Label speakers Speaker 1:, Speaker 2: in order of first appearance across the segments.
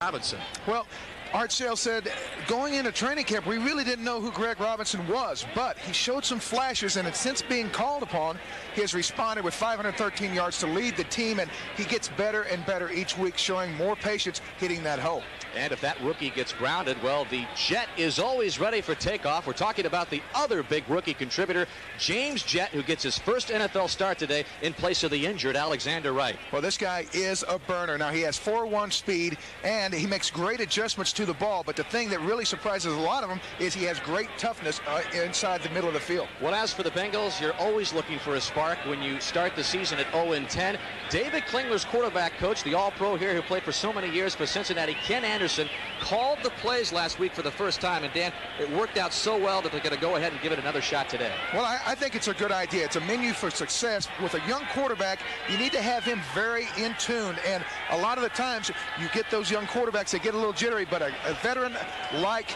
Speaker 1: Robinson.
Speaker 2: Well, Art Shell said going into training camp, we really didn't know who Greg Robinson was, but he showed some flashes, and since being called upon, he has responded with 513 yards to lead the team, and he gets better and better each week, showing more patience hitting that hole.
Speaker 1: And if that rookie gets grounded, well, the Jet is always ready for takeoff. We're talking about the other big rookie contributor, James Jett, who gets his first NFL start today in place of the injured Alexander Wright.
Speaker 2: Well, this guy is a burner. Now, he has 4.1 speed, and he makes great adjustments to the ball, but the thing that really surprises a lot of them is he has great toughness inside the middle of the field.
Speaker 1: Well, as for the Bengals, you're always looking for a spark when you start the season at 0-10. David Klingler's quarterback coach, the All-Pro here who played for so many years for Cincinnati, Ken Anderson, called the plays last week for the first time, and Dan, it worked out so well that they're going to go ahead and give it another shot today.
Speaker 2: Well, I think it's a good idea. It's a menu for success. With a young quarterback, you need to have him very in tune, and a lot of the times you get those young quarterbacks that get a little jittery, but a veteran like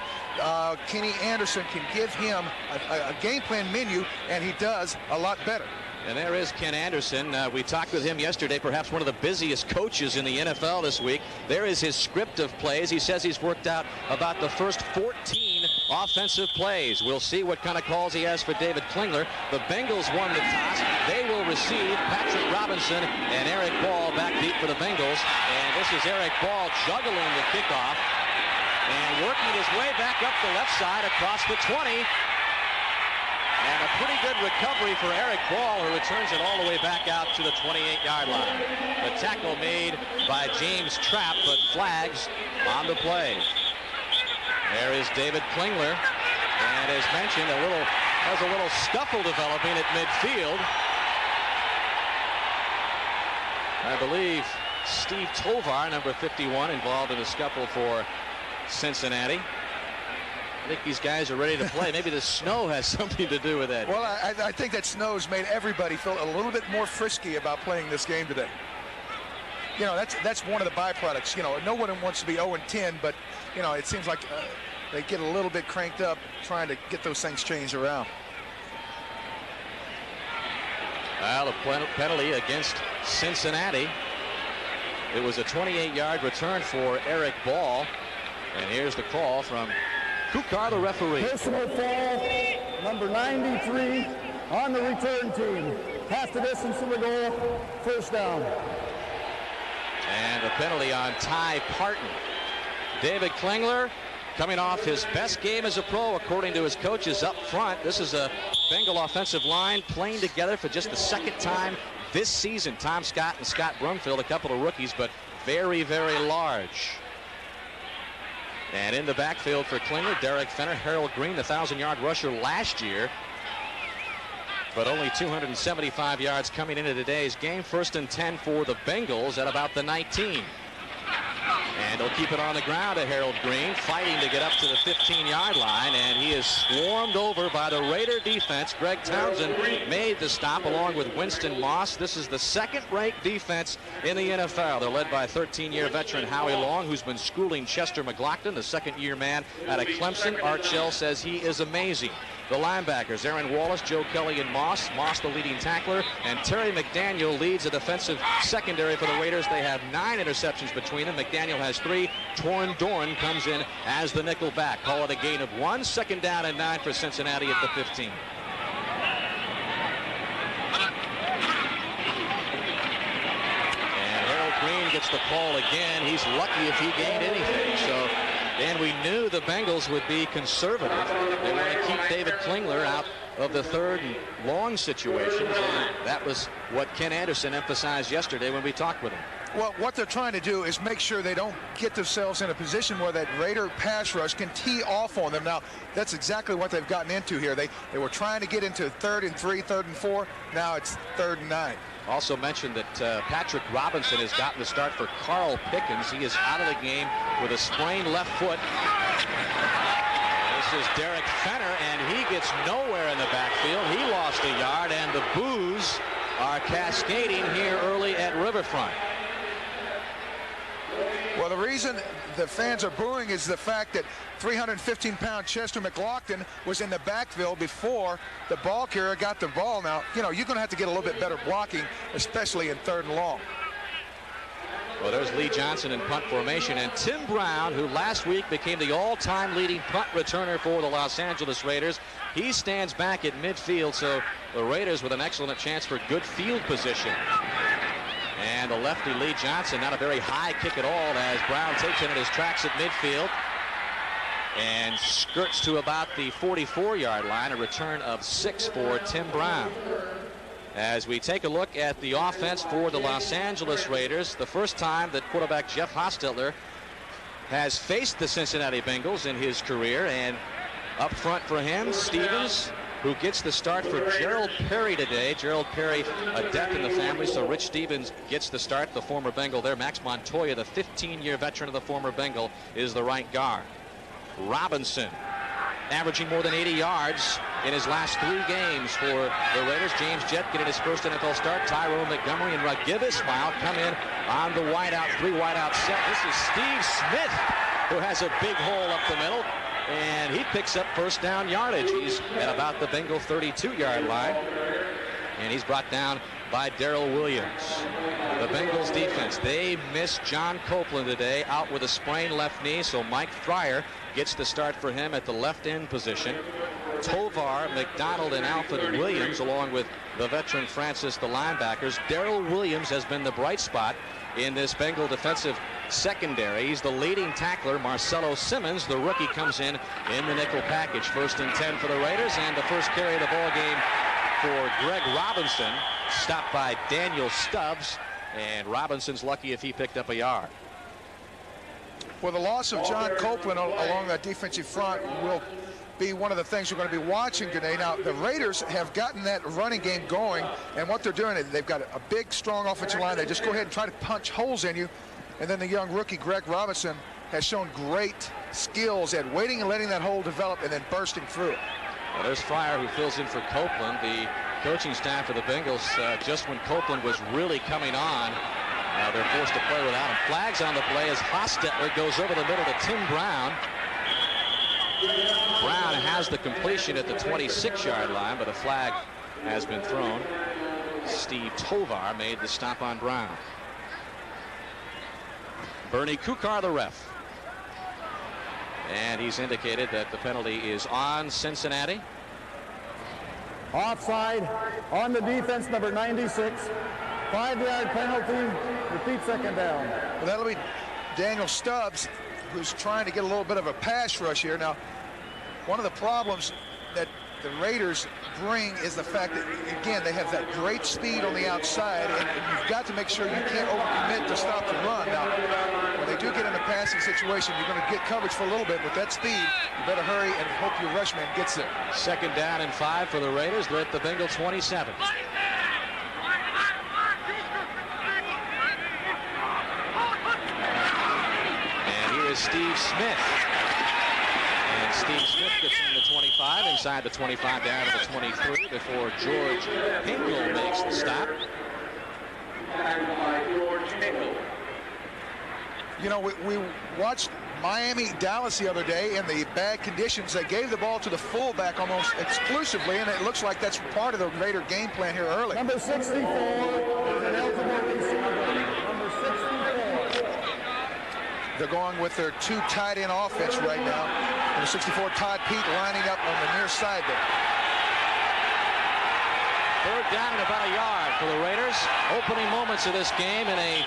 Speaker 2: Kenny Anderson can give him a game plan menu, and he does a lot better.
Speaker 1: And there is Ken Anderson. We talked with him yesterday, perhaps one of the busiest coaches in the NFL this week. There is his script of plays. He says he's worked out about the first 14 offensive plays. We'll see what kind of calls he has for David Klingler. The Bengals won the toss. They will receive Patrick Robinson and Eric Ball back deep for the Bengals. And this is Eric Ball juggling the kickoff and working his way back up the left side across the 20. And a pretty good recovery for Eric Ball, who returns it all the way back out to the 28-yard line. The tackle made by James Trapp, but flags on the play. There is David Klingler, and as mentioned, there's a little scuffle developing at midfield. I believe Steve Tovar, number 51, involved in the scuffle for Cincinnati. I think these guys are ready to play. Maybe the snow has something to do with that.
Speaker 2: Well, I think that snow's made everybody feel a little bit more frisky about playing this game today. You know, that's one of the byproducts. You know, no one wants to be 0-10, but, you know, it seems like they get a little bit cranked up trying to get those things changed around.
Speaker 1: Well, a penalty against Cincinnati. It was a 28-yard return for Eric Ball. And here's the call from Kukar, the referee.
Speaker 3: Personal foul, number 93 on the return team. Half the distance to the goal, first down.
Speaker 1: And a penalty on Ty Parton. David Klingler, coming off his best game as a pro, according to his coaches up front. This is a Bengal offensive line playing together for just the second time this season. Tom Scott and Scott Brumfield, a couple of rookies, but very, very large. And in the backfield for Klingler, Derek Fenner, Harold Green, the 1,000-yard rusher last year, but only 275 yards coming into today's game. 1st and 10 for the Bengals at about the 19. And they'll keep it on the ground to Harold Green, fighting to get up to the 15-yard line, and he is swarmed over by the Raider defense. Greg Townsend made the stop along with Winston Moss. This is the second-ranked defense in the NFL. They're led by 13-year veteran Howie Long, who's been schooling Chester McLaughlin, the second-year man out of Clemson. Art Shell says he is amazing. The linebackers, Aaron Wallace, Joe Kelly, and Moss. Moss, the leading tackler, and Terry McDaniel leads the defensive secondary for the Raiders. They have 9 interceptions between them. McDaniel has 3. Torn Dorn comes in as the nickel back. Call it a gain of 1. 2nd down and 9 for Cincinnati at the 15. And Harold Green gets the call again. He's lucky if he gained anything. So, and we knew the Bengals would be conservative. They want to keep David Klingler out of the 3rd and long situations. And that was what Ken Anderson emphasized yesterday when we talked with him.
Speaker 2: Well, what they're trying to do is make sure they don't get themselves in a position where that Raider pass rush can tee off on them. Now, that's exactly what they've gotten into here. They were trying to get into 3rd and 3, 3rd and 4. Now it's 3rd and 9.
Speaker 1: Also mentioned that Patrick Robinson has gotten the start for Carl Pickens. He is out of the game with a sprained left foot. This is Derek Fenner, and he gets nowhere in the backfield. He lost a yard, and the boos are cascading here early at Riverfront.
Speaker 2: Well, the reason the fans are booing is the fact that 315-pound Chester McLaughlin was in the backfield before the ball carrier got the ball. Now, you know, you're going to have to get a little bit better blocking, especially in 3rd and long.
Speaker 1: Well, there's Lee Johnson in punt formation, and Tim Brown, who last week became the all-time leading punt returner for the Los Angeles Raiders, he stands back at midfield, so the Raiders with an excellent chance for good field position. And the lefty Lee Johnson, not a very high kick at all, as Brown takes it in his tracks at midfield and skirts to about the 44-yard line, a return of 6 for Tim Brown. As we take a look at the offense for the Los Angeles Raiders, the first time that quarterback Jeff Hostetler has faced the Cincinnati Bengals in his career, and up front for him, Stevens, who gets the start for Gerald Perry today. Gerald Perry, a death in the family, so Rich Stevens gets the start, the former Bengal there. Max Montoya, the 15-year veteran of the former Bengal, is the right guard. Robinson, averaging more than 80 yards in his last 3 games for the Raiders. James Jett getting his first NFL start. Tyrone Montgomery and Raghib Ismail come in on the wideout, 3 wideout set. This is Steve Smith, who has a big hole up the middle, and he picks up first down yardage. He's at about the Bengal 32-yard line, and he's brought down by Darrell Williams. The Bengals defense, they missed John Copeland today, out with a sprained left knee, so Mike Fryer gets the start for him at the left end position. Tovar, McDonald, and Alfred Williams, along with the veteran Francis, the linebackers. Darrell Williams has been the bright spot in this Bengal defensive secondary. He's the leading tackler. Marcelo Simmons, the rookie, comes in the nickel package. 1st and 10 for the Raiders, and the first carry of the ball game for Greg Robinson, stopped by Daniel Stubbs, and Robinson's lucky if he picked up a yard.
Speaker 2: Well, the loss of John Copeland along that defensive front will be one of the things we're going to be watching today. Now, the Raiders have gotten that running game going, and what they're doing is they've got a big, strong offensive line. They just go ahead and try to punch holes in you, and then the young rookie, Greg Robinson, has shown great skills at waiting and letting that hole develop and then bursting through it.
Speaker 1: Well, there's Fryer, who fills in for Copeland. The coaching staff of the Bengals, just when Copeland was really coming on, they're forced to play without him. Flags on the play as Hostetler goes over the middle to Tim Brown. Brown has the completion at the 26-yard line, but a flag has been thrown. Steve Tovar made the stop on Brown. Bernie Kukar, the ref. And he's indicated that the penalty is on Cincinnati.
Speaker 3: Offside on the defense, number 96. 5-yard penalty. Repeat, second down.
Speaker 2: Well, that'll be Daniel Stubbs, who's trying to get a little bit of a pass rush here. Now, one of the problems that the Raiders bring is the fact that, again, they have that great speed on the outside, and you've got to make sure you can't overcommit to stop the run. Now, when they do get in a passing situation, you're going to get coverage for a little bit. With that speed, you better hurry and hope your rushman gets there.
Speaker 1: 2nd down and 5 for the Raiders. They're at the Bengal 27. And here is Steve Smith. And Steve Smith gets in the 25, inside the 25, down to the 23 before George Hinkle makes the stop.
Speaker 2: You know, we watched Miami-Dallas the other day in the bad conditions. They gave the ball to the fullback almost exclusively, and it looks like that's part of the Raider game plan here early.
Speaker 3: Number 64 is an eligible receiver. Number 64.
Speaker 2: They're going with their 2 tight end offense right now. Number 64, Todd Pete, lining up on the near side there.
Speaker 1: 3rd down and about a yard for the Raiders. Opening moments of this game in a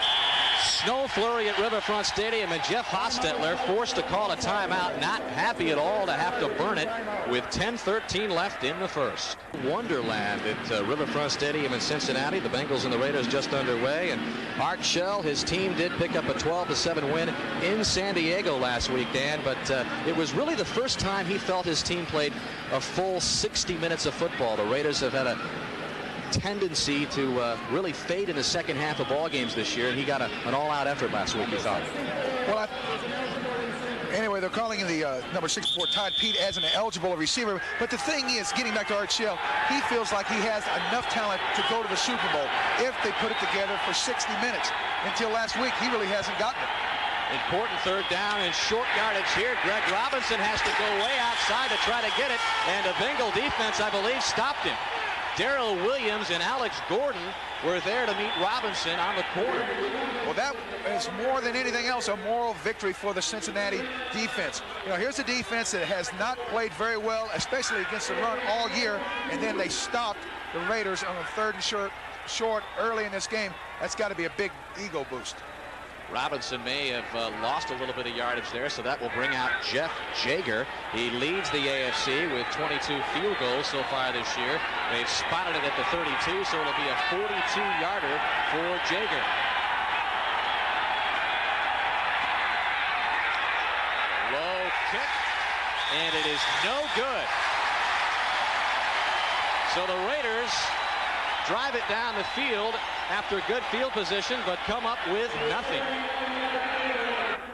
Speaker 1: snow flurry at Riverfront Stadium, and Jeff Hostetler forced to call a timeout, not happy at all to have to burn it with 10:13 left in the first. Wonderland at Riverfront Stadium in Cincinnati. The Bengals and the Raiders just underway, and Art Shell, his team, did pick up a 12-7 win in San Diego last week, Dan, but it was really the first time he felt his team played a full 60 minutes of football. The Raiders have had a tendency to really fade in the second half of ball games this year, and he got an all-out effort last week, he thought.
Speaker 2: Well, anyway, they're calling the number 64 Todd Pete as an eligible receiver, but the thing is, getting back to Art Shell, he feels like he has enough talent to go to the Super Bowl if they put it together for 60 minutes. Until last week, he really hasn't gotten it.
Speaker 1: Important 3rd down and short yardage here. Greg Robinson has to go way outside to try to get it, and the Bengal defense, I believe, stopped him. Darrell Williams and Alex Gordon were there to meet Robinson on the corner.
Speaker 2: Well, that is more than anything else a moral victory for the Cincinnati defense. You know, here's a defense that has not played very well, especially against the run all year, and then they stopped the Raiders on a 3rd and short early in this game. That's got to be a big ego boost.
Speaker 1: Robinson may have lost a little bit of yardage there, so that will bring out Jeff Jager. He leads the AFC with 22 field goals so far this year. They've spotted it at the 32, so it'll be a 42-yarder for Jager. Low kick, and it is no good. So the Raiders drive it down the field after good field position, but come up with nothing.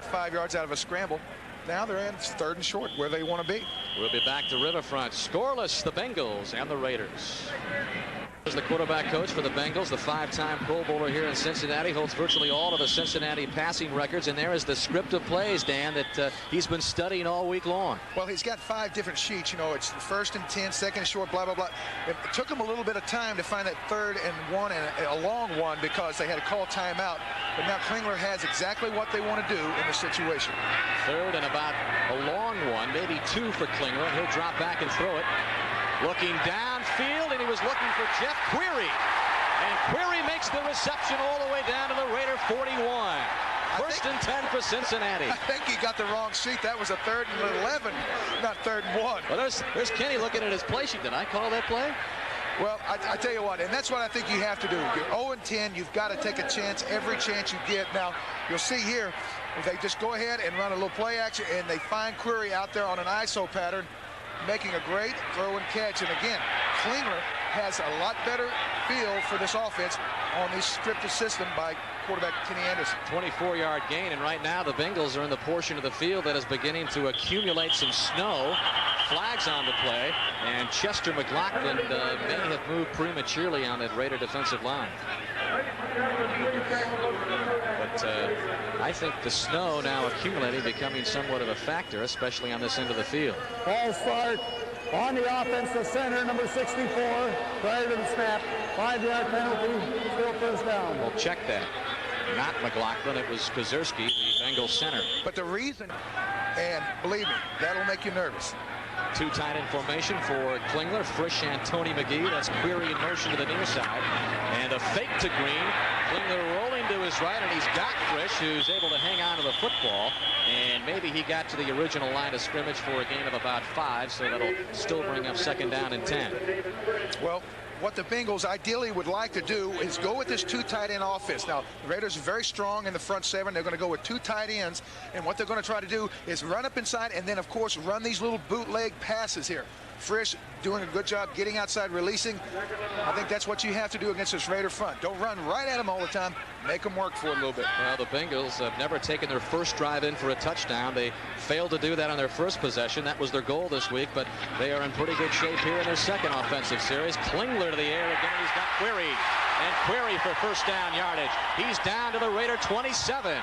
Speaker 2: 5 yards out of a scramble. Now they're in 3rd and short, where they want to be.
Speaker 1: We'll be back to Riverfront. Scoreless, the Bengals and the Raiders. Is the quarterback coach for the Bengals, the 5-time Pro Bowler here in Cincinnati, holds virtually all of the Cincinnati passing records, and there is the script of plays, Dan, that he's been studying all week long.
Speaker 2: Well, he's got 5 different sheets. You know, it's 1st and 10, 2nd and short, blah, blah, blah. It took him a little bit of time to find that 3rd and 1 and a long one because they had to call timeout. But now Klingler has exactly what they want to do in the situation.
Speaker 1: 3rd and about a long one, maybe 2 for Klingler. He'll drop back and throw it. Looking downfield, and he was looking for Jeff Query. And Query makes the reception all the way down to the Raider 41. 1st and 10 for Cincinnati.
Speaker 2: I think he got the wrong sheet. That was a 3rd and 11, not 3rd and 1.
Speaker 1: Well, there's Kenny looking at his play sheet. Did I call that play?
Speaker 2: Well, I tell you what, and that's what I think you have to do. You're 0 and 10. You've got to take a chance every chance you get. Now, you'll see here, they just go ahead and run a little play action, and they find Query out there on an ISO pattern, making a great throw and catch. And again, Klingler has a lot better feel for this offense on this scripted system by quarterback Kenny Anderson.
Speaker 1: 24-yard gain, and right now the Bengals are in the portion of the field that is beginning to accumulate some snow. Flags on the play, and Chester McLaughlin may have moved prematurely on that Raider defensive line. But I think the snow now accumulating, becoming somewhat of a factor, especially on this end of the field.
Speaker 3: Ball start on the offense, the center, number 64, prior to the snap. 5-yard penalty, still 1st down.
Speaker 1: We'll check that. Not McLaughlin, it was Kozierski, the Bengals center.
Speaker 2: But the reason, and believe me, that'll make you nervous.
Speaker 1: 2 tight end formation for Klingler, Frisch and Tony McGee. That's Query in motion to the near side. And a fake to Green. Klingler rolling to his right, and he's got Frisch, who's able to hang on to the football. And maybe he got to the original line of scrimmage for a gain of about 5, so that'll still bring up 2nd down and 10.
Speaker 2: Well, what the Bengals ideally would like to do is go with this 2 tight end offense. Now, the Raiders are very strong in the front 7. They're going to go with 2 tight ends, and what they're going to try to do is run up inside and then, of course, run these little bootleg passes here. Frisch doing a good job getting outside, releasing. I think that's what you have to do against this Raider front. Don't run right at them all the time. Make them work for it a little bit.
Speaker 1: Well, the Bengals have never taken their first drive in for a touchdown. They failed to do that on their first possession. That was their goal this week, but they are in pretty good shape here in their second offensive series. Klingler to the air again. He's got Query, and Query for 1st down yardage. He's down to the Raider 27.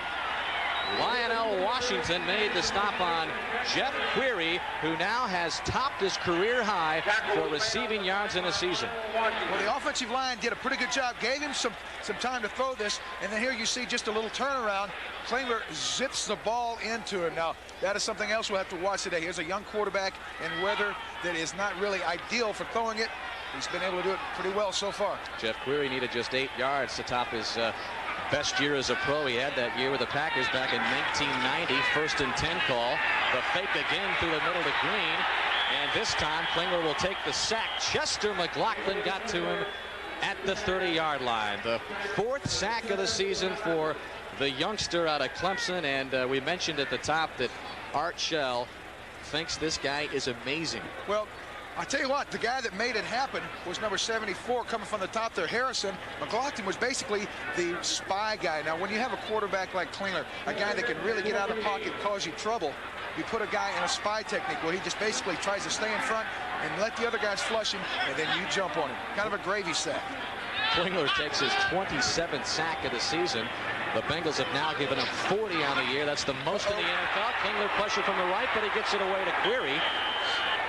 Speaker 1: Lionel Washington made the stop on Jeff Query, who now has topped his career high for receiving yards in a season.
Speaker 2: Well, the offensive line did a pretty good job, gave him some time to throw this, and then here you see just a little turnaround. Klingler zips the ball into him. Now, that is something else we'll have to watch today. Here's a young quarterback in weather that is not really ideal for throwing it. He's been able to do it pretty well so far.
Speaker 1: Jeff Query needed just 8 yards to top his best year as a pro. He had that year with the Packers back in 1990. 1st and 10 call. The fake again through the middle to Green. And this time Klingler will take the sack. Chester McLaughlin got to him at the 30-yard line. The 4th sack of the season for the youngster out of Clemson. And we mentioned at the top that Art Shell thinks this guy is amazing.
Speaker 2: Well, I tell you what, the guy that made it happen was number 74 coming from the top there, Harrison. McLaughlin was basically the spy guy. Now, when you have a quarterback like Klingler, a guy that can really get out of the pocket and cause you trouble, you put a guy in a spy technique where he just basically tries to stay in front and let the other guys flush him, and then you jump on him. Kind of a gravy sack.
Speaker 1: Klingler takes his 27th sack of the season. The Bengals have now given up 40 on the year. That's the most in the NFL. Klingler pressure from the right, but he gets it away to Query.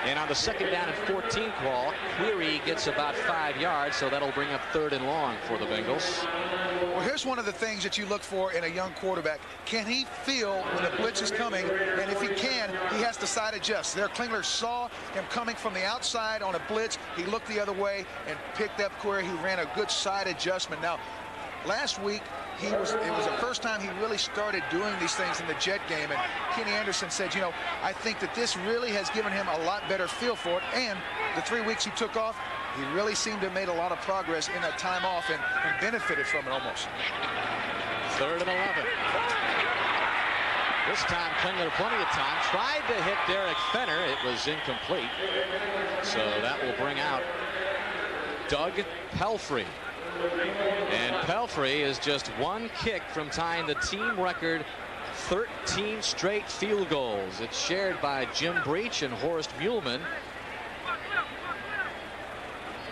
Speaker 1: And on the 2nd down and 14 call, Cleary gets about 5 yards, so that'll bring up 3rd and long for the Bengals.
Speaker 2: Well, here's one of the things that you look for in a young quarterback. Can he feel when the blitz is coming? And if he can, he has to side adjust. There, Klingler saw him coming from the outside on a blitz. He looked the other way and picked up Cleary. He ran a good side adjustment. Now, last week, it was the first time he really started doing these things in the Jet game, and Kenny Anderson said, you know, I think that this really has given him a lot better feel for it, and the 3 weeks he took off, he really seemed to have made a lot of progress in that time off and benefited from it almost.
Speaker 1: 3rd and 11. This time Klingler plenty of time, tried to hit Derek Fenner. It was incomplete, so that will bring out Doug Pelfrey. And Pelfrey is just 1 kick from tying the team record 13 straight field goals. It's shared by Jim Breach and Horst Muhlman.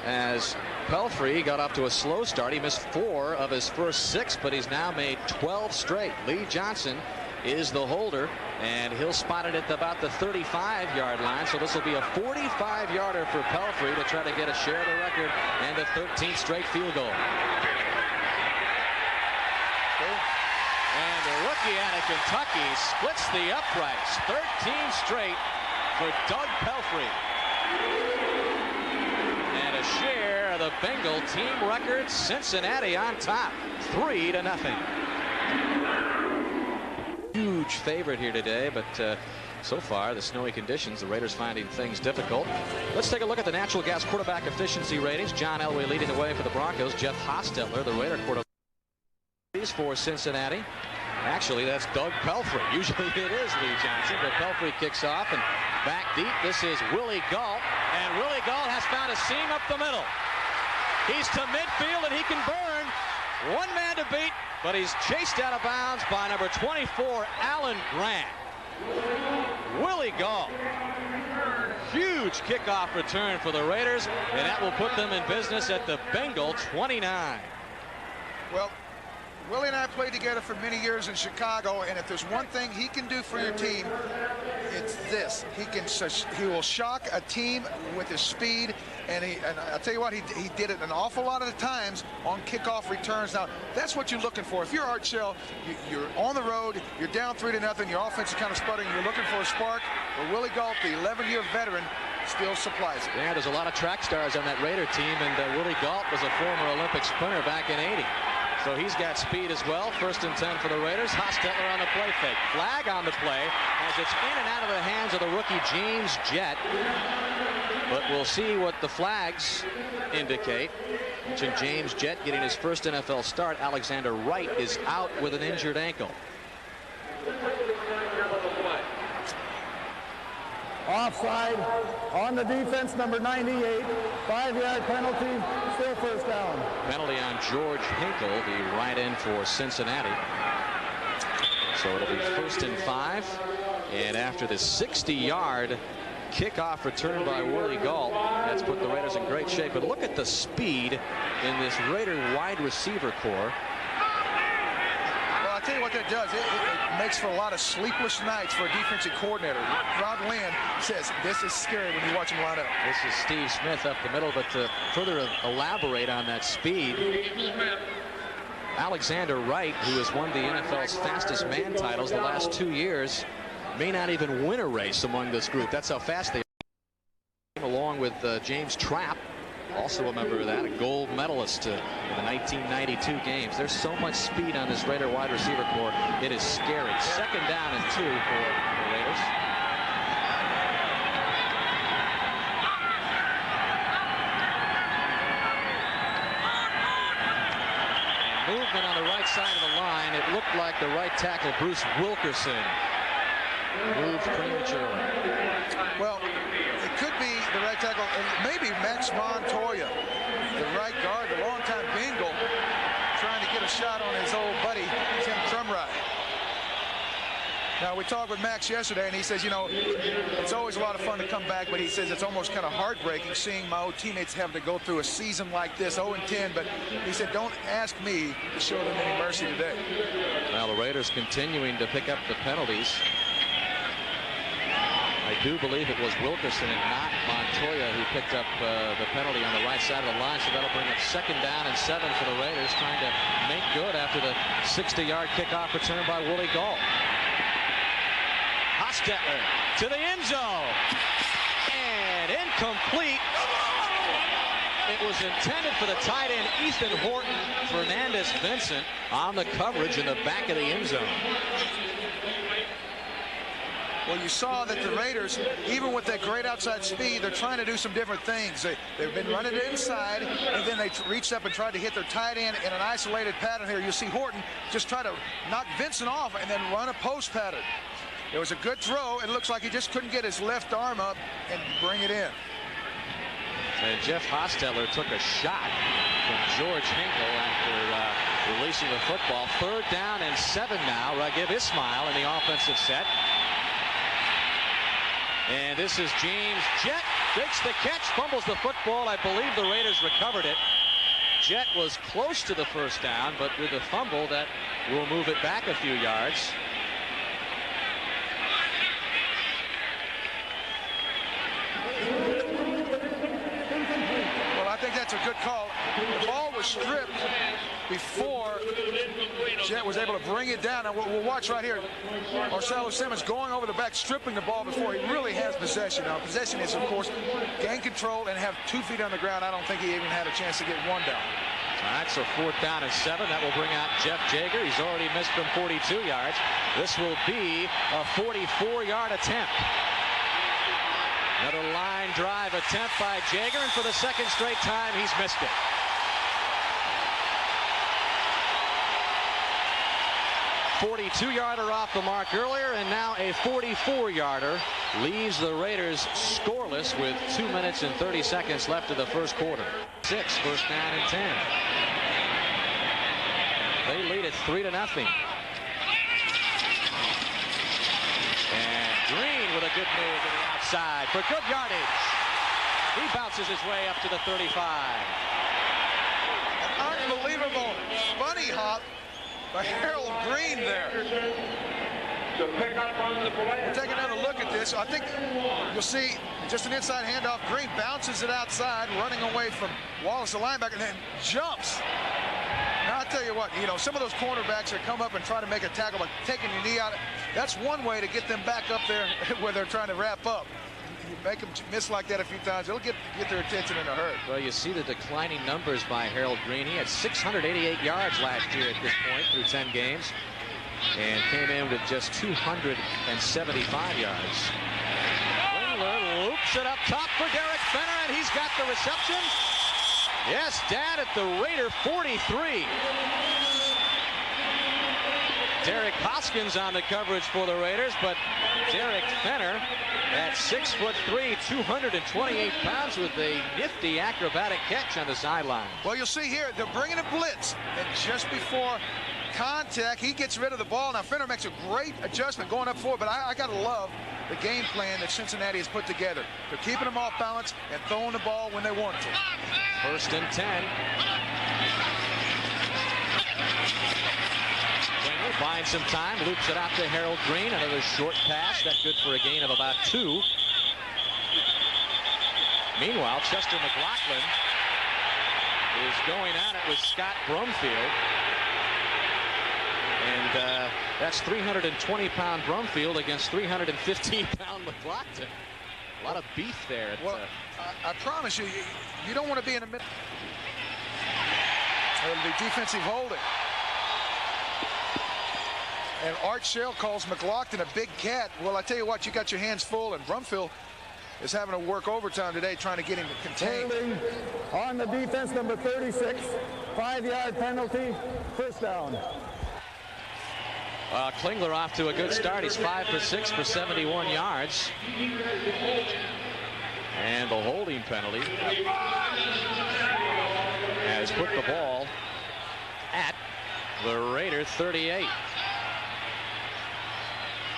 Speaker 1: As Pelfrey got up to a slow start, he missed 4 of his first 6, but he's now made 12 straight. Lee Johnson is the holder, and he'll spot it at about the 35-yard line. So this will be a 45-yarder for Pelfrey to try to get a share of the record and the 13th straight field goal. And the rookie out of Kentucky splits the uprights. 13 straight for Doug Pelfrey. And a share of the Bengal team record. Cincinnati on top, 3-0. Huge favorite here today, but so far the snowy conditions, the Raiders finding things difficult. Let's take a look at the natural gas quarterback efficiency ratings. John Elway leading the way for the Broncos. Jeff Hostetler, the Raider quarterback for Cincinnati. Actually, that's Doug Pelfrey. Usually it is Lee Johnson, but Pelfrey kicks off and back deep. This is Willie Galt, and Willie Galt has found a seam up the middle. He's to midfield and he can burn. One man to beat, but he's chased out of bounds by number 24, Alan Grant. Willie Galt. Huge kickoff return for the Raiders, and that will put them in business at the Bengal 29.
Speaker 2: Well, Willie and I played together for many years in Chicago, and if there's one thing he can do for your team, it's this. He will shock a team with his speed, and I'll tell you what, he did it an awful lot of the times on kickoff returns. Now, that's what you're looking for. If you're Art Shell, you're on the road, you're down 3-0, your offense is kind of sputtering, you're looking for a spark. Well, Willie Galt, the 11-year veteran, still supplies it.
Speaker 1: Yeah, there's a lot of track stars on that Raider team, and Willie Galt was a former Olympic sprinter back in '80. So he's got speed as well. 1st and 10 for the Raiders. Hostetler on the play fake. Flag on the play as it's in and out of the hands of the rookie James Jett. But we'll see what the flags indicate. Mentioned James Jett getting his first NFL start. Alexander Wright is out with an injured ankle.
Speaker 3: Offside on the defense, number 98. 5-yard penalty, still 1st down.
Speaker 1: Penalty on George Hinkle, the right end for Cincinnati. So it'll be 1st and 5. And after the 60-yard kickoff return by Willie Galt, that's put the Raiders in great shape. But look at the speed in this Raider wide receiver core.
Speaker 2: I'll tell you what that does. It makes for a lot of sleepless nights for a defensive coordinator. Rob Lynn says this is scary when you watch him line up.
Speaker 1: This is Steve Smith up the middle, but to further elaborate on that speed, Alexander Wright, who has won the NFL's fastest man titles the last 2 years, may not even win a race among this group. That's how fast they are. Along with James Trapp, also a member of that, a gold medalist in the 1992 games. There's so much speed on this Raider wide receiver core. It is scary. 2nd down and 2 for the Raiders. And movement on the right side of the line. It looked like the right tackle, Bruce Wilkerson, moved prematurely.
Speaker 2: Well, it could be the right tackle, and maybe Max Montoya, the right guard, the longtime Bengal, trying to get a shot on his old buddy, Tim Crumrye. Now, we talked with Max yesterday, and he says, you know, it's always a lot of fun to come back, but he says it's almost kind of heartbreaking seeing my old teammates having to go through a season like this, 0-10, but he said, don't ask me to show them any mercy today. Well,
Speaker 1: the Raiders continuing to pick up the penalties. I do believe it was Wilkerson and not Montoya who picked up the penalty on the right side of the line, so that'll bring up 2nd down and 7 for the Raiders, trying to make good after the 60-yard kickoff return by Willie Gall. Hostetler to the end zone, and incomplete. It was intended for the tight end Ethan Horton. Fernandez Vincent on the coverage in the back of the end zone.
Speaker 2: Well, you saw that the Raiders, even with that great outside speed, they're trying to do some different things. They've been running it inside, and then they reached up and tried to hit their tight end in an isolated pattern here. You see Horton just try to knock Vincent off and then run a post pattern. It was a good throw. It looks like he just couldn't get his left arm up and bring it in.
Speaker 1: And Jeff Hostetler took a shot from George Hinkle after releasing the football. 3rd down and 7 now. Raghib Ismail in the offensive set. And this is James Jett. Takes the catch, fumbles the football. I believe the Raiders recovered it. Jett was close to the 1st down, but with a fumble that will move it back a few yards.
Speaker 2: I think that's a good call. The ball was stripped before Jett was able to bring it down. And we'll watch right here. Marcelo Simmons going over the back, stripping the ball before he really has possession. Now, possession is, of course, gain control and have 2 feet on the ground. I don't think he even had a chance to get 1 down.
Speaker 1: All right, so 4th down and 7. That will bring out Jeff Jager. He's already missed from 42 yards. This will be a 44-yard attempt. Another line drive attempt by Jager, and for the 2nd straight time, he's missed it. A 42-yarder off the mark earlier, and now a 44-yarder leaves the Raiders scoreless with 2 minutes and 30 seconds left of the 1st quarter. 6, 1st down and 10. They lead it 3-0. And Green with a good move to the outside for good yardage. He bounces his way up to the 35.
Speaker 2: An unbelievable bunny hop by Harold Green there. We'll take another look at this. I think you'll see just an inside handoff. Green bounces it outside, running away from Wallace, the linebacker, and then jumps. Now, I tell you what, some of those cornerbacks that come up and try to make a tackle by taking your knee out, that's one way to get them back up there where they're trying to wrap up. You make them miss like that a few times, it'll get their attention in a hurry.
Speaker 1: Well, you see the declining numbers by Harold Green. He had 688 yards last year at this point through 10 games and came in with just 275 yards. Klingler loops it up top for Derek Fenner, and he's got the reception. Yes, down at the Raider 43. Derek Hoskins on the coverage for the Raiders, but Derek Fenner at 6'3", 228 pounds with a nifty acrobatic catch on the sideline.
Speaker 2: Well, you'll see here, they're bringing a blitz, and just before contact, he gets rid of the ball. Now, Fenner makes a great adjustment going up forward, but I got to love the game plan that Cincinnati has put together. They're keeping them off balance and throwing the ball when they want to.
Speaker 1: 1st and 10. Klingler finds some time, loops it out to Harold Green. Another short pass, that's good for a gain of about 2. Meanwhile, Chester McLaughlin is going at it with Scott Brumfield. And that's 320-pound Brumfield against 315-pound McLaughlin. A lot of beef there.
Speaker 2: Well, I promise you, you don't want to be in the middle. It'll be defensive holding. And Art Shell calls McLaughlin a big cat. Well, I tell you what, you got your hands full, and Brumfield is having to work overtime today trying to get him contained.
Speaker 3: Holding on the defense, number 36, 5-yard penalty, 1st down.
Speaker 1: Klingler off to a good start. He's 5 for 6 for 71 yards. And the holding penalty has put the ball at the Raider 38.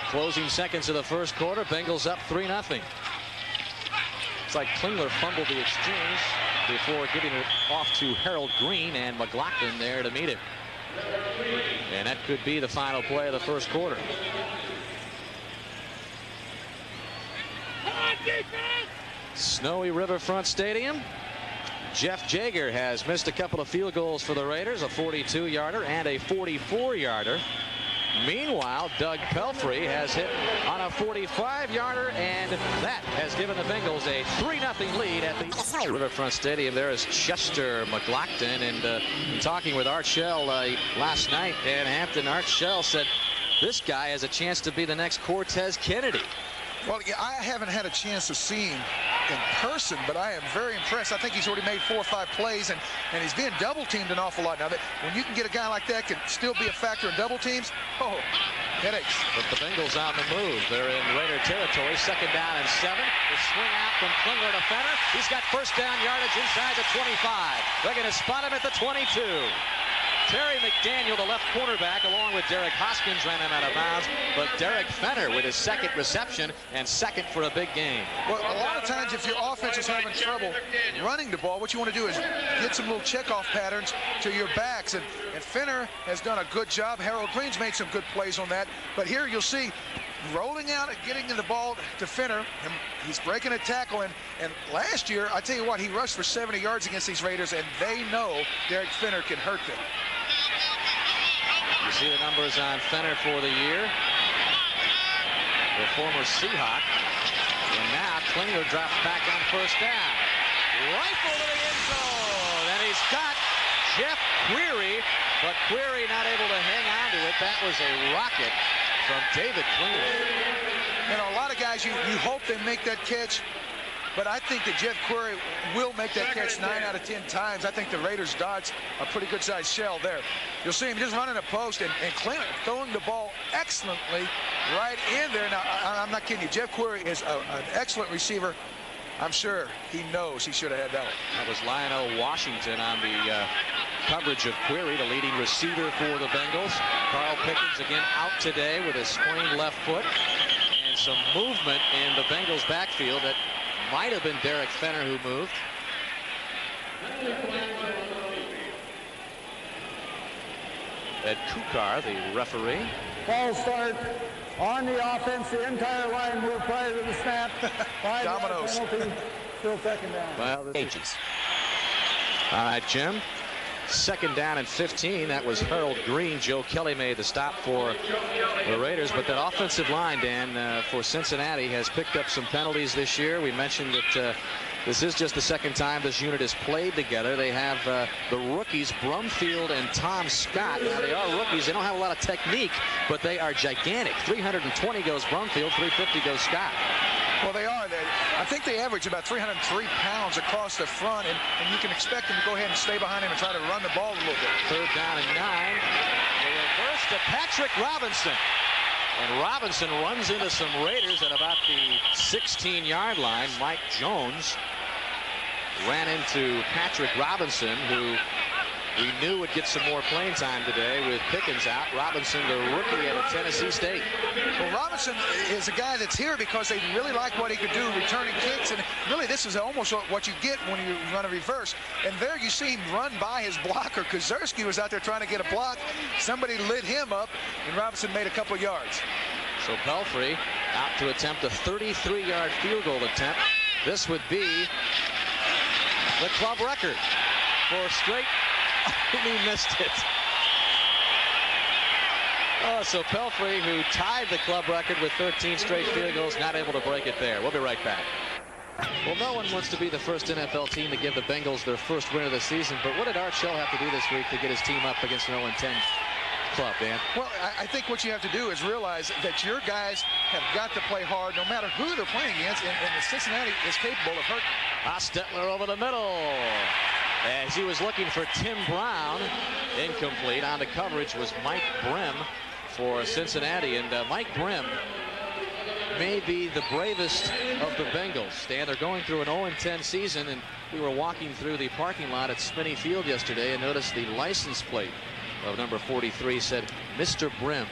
Speaker 1: Closing seconds of the 1st quarter, Bengals up 3-0. It's like Klingler fumbled the exchange before giving it off to Harold Green, and McLaughlin there to meet him. And that could be the final play of the 1st quarter. Snowy Riverfront Stadium. Jeff Jager has missed a couple of field goals for the Raiders, a 42-yarder and a 44-yarder. Meanwhile, Doug Pelfrey has hit on a 45-yarder, and that has given the Bengals a 3-0 lead at the Riverfront Stadium. There is Chester McLaughlin, and talking with Art Shell last night in Hampton, Art Shell said this guy has a chance to be the next Cortez Kennedy.
Speaker 2: Well, yeah, I haven't had a chance to see him in person, but I am very impressed. I think he's already made 4 or 5 plays, and he's being double-teamed an awful lot. Now, when you can get a guy like that can still be a factor in double teams, oh, headaches.
Speaker 1: But the Bengals on the move. They're in Raider territory, 2nd down and 7. The swing out from Klingler to Fenner. He's got first down yardage inside the 25. They're going to spot him at the 22. Terry McDaniel, the left cornerback, along with Derek Hoskins, ran him out of bounds. But Derek Fenner with his 2nd reception and 2nd for a big game.
Speaker 2: Well, a lot of times if your offense is having trouble running the ball, what you want to do is get some little checkoff patterns to your backs. And Fenner has done a good job. Harold Green's made some good plays on that. But here you'll see rolling out and getting the ball to Fenner. And he's breaking a tackle. And last year, I tell you what, he rushed for 70 yards against these Raiders, and they know Derek Fenner can hurt them.
Speaker 1: You see the numbers on Fenner for the year. The former Seahawk. And now Klingler drops back on first down. Rifle to the end zone. And he's got Jeff Query, but Query not able to hang on to it. That was a rocket from David Klingler.
Speaker 2: You know, a lot of guys, you hope they make that catch. But I think that Jeff Query will make that catch 9 out of 10 times. I think the Raiders dodged a pretty good-sized shell there. You'll see him just running a post, and Klingler throwing the ball excellently right in there. Now, I'm not kidding you. Jeff Query is an excellent receiver. I'm sure he knows he should have had that one.
Speaker 1: That was Lionel Washington on the coverage of Query, the leading receiver for the Bengals. Carl Pickens again out today with a sprained left foot. And some movement in the Bengals backfield that might have been Derek Fenner who moved. Ed Kukar, the referee.
Speaker 3: False start on the offense. The entire line moved prior to the snap. 5-yard penalty. Still 2nd down.
Speaker 1: Well, this is... All right, Jim. 2nd down and 15. That was Harold Green. Joe Kelly made the stop for the Raiders. But that offensive line, Dan, for Cincinnati has picked up some penalties this year. We mentioned that this is just the 2nd time this unit has played together. They have the rookies, Brumfield and Tom Scott. Now, they are rookies. They don't have a lot of technique, but they are gigantic. 320 goes Brumfield, 350 goes Scott.
Speaker 2: Well, they are. I think they average about 303 pounds across the front, and you can expect them to go ahead and stay behind him and try to run the ball a little bit.
Speaker 1: 3rd down and 9. The reverse to Patrick Robinson. And Robinson runs into some Raiders at about the 16-yard line. Mike Jones ran into Patrick Robinson, who we knew would get some more playing time today with Pickens out. Robinson, the rookie out of Tennessee State.
Speaker 2: Well, Robinson is a guy that's here because they really like what he could do, returning kicks. And really, this is almost what you get when you run a reverse. And there you see him run by his blocker. Kozerski was out there trying to get a block. Somebody lit him up, and Robinson made a couple yards.
Speaker 1: So Pelfrey out to attempt a 33-yard field goal attempt. This would be the club record for straight. He missed it. Oh, so Pelfrey, who tied the club record with 13 straight field goals, not able to break it there. We'll be right back. Well, no one wants to be the first NFL team to give the Bengals their first win of the season, but what did Art Shell have to do this week to get his team up against an 0-10 club, Dan?
Speaker 2: Well, I think what you have to do is realize that your guys have got to play hard no matter who they're playing against, and Cincinnati is capable of hurting.
Speaker 1: Ostetler over the middle. As he was looking for Tim Brown, incomplete. On the coverage was Mike Brim for Cincinnati, and Mike Brim may be the bravest of the Bengals. Dan, they're going through an 0-10 season, and we were walking through the parking lot at Spinney Field yesterday and noticed the license plate of number 43 said Mr. Brim.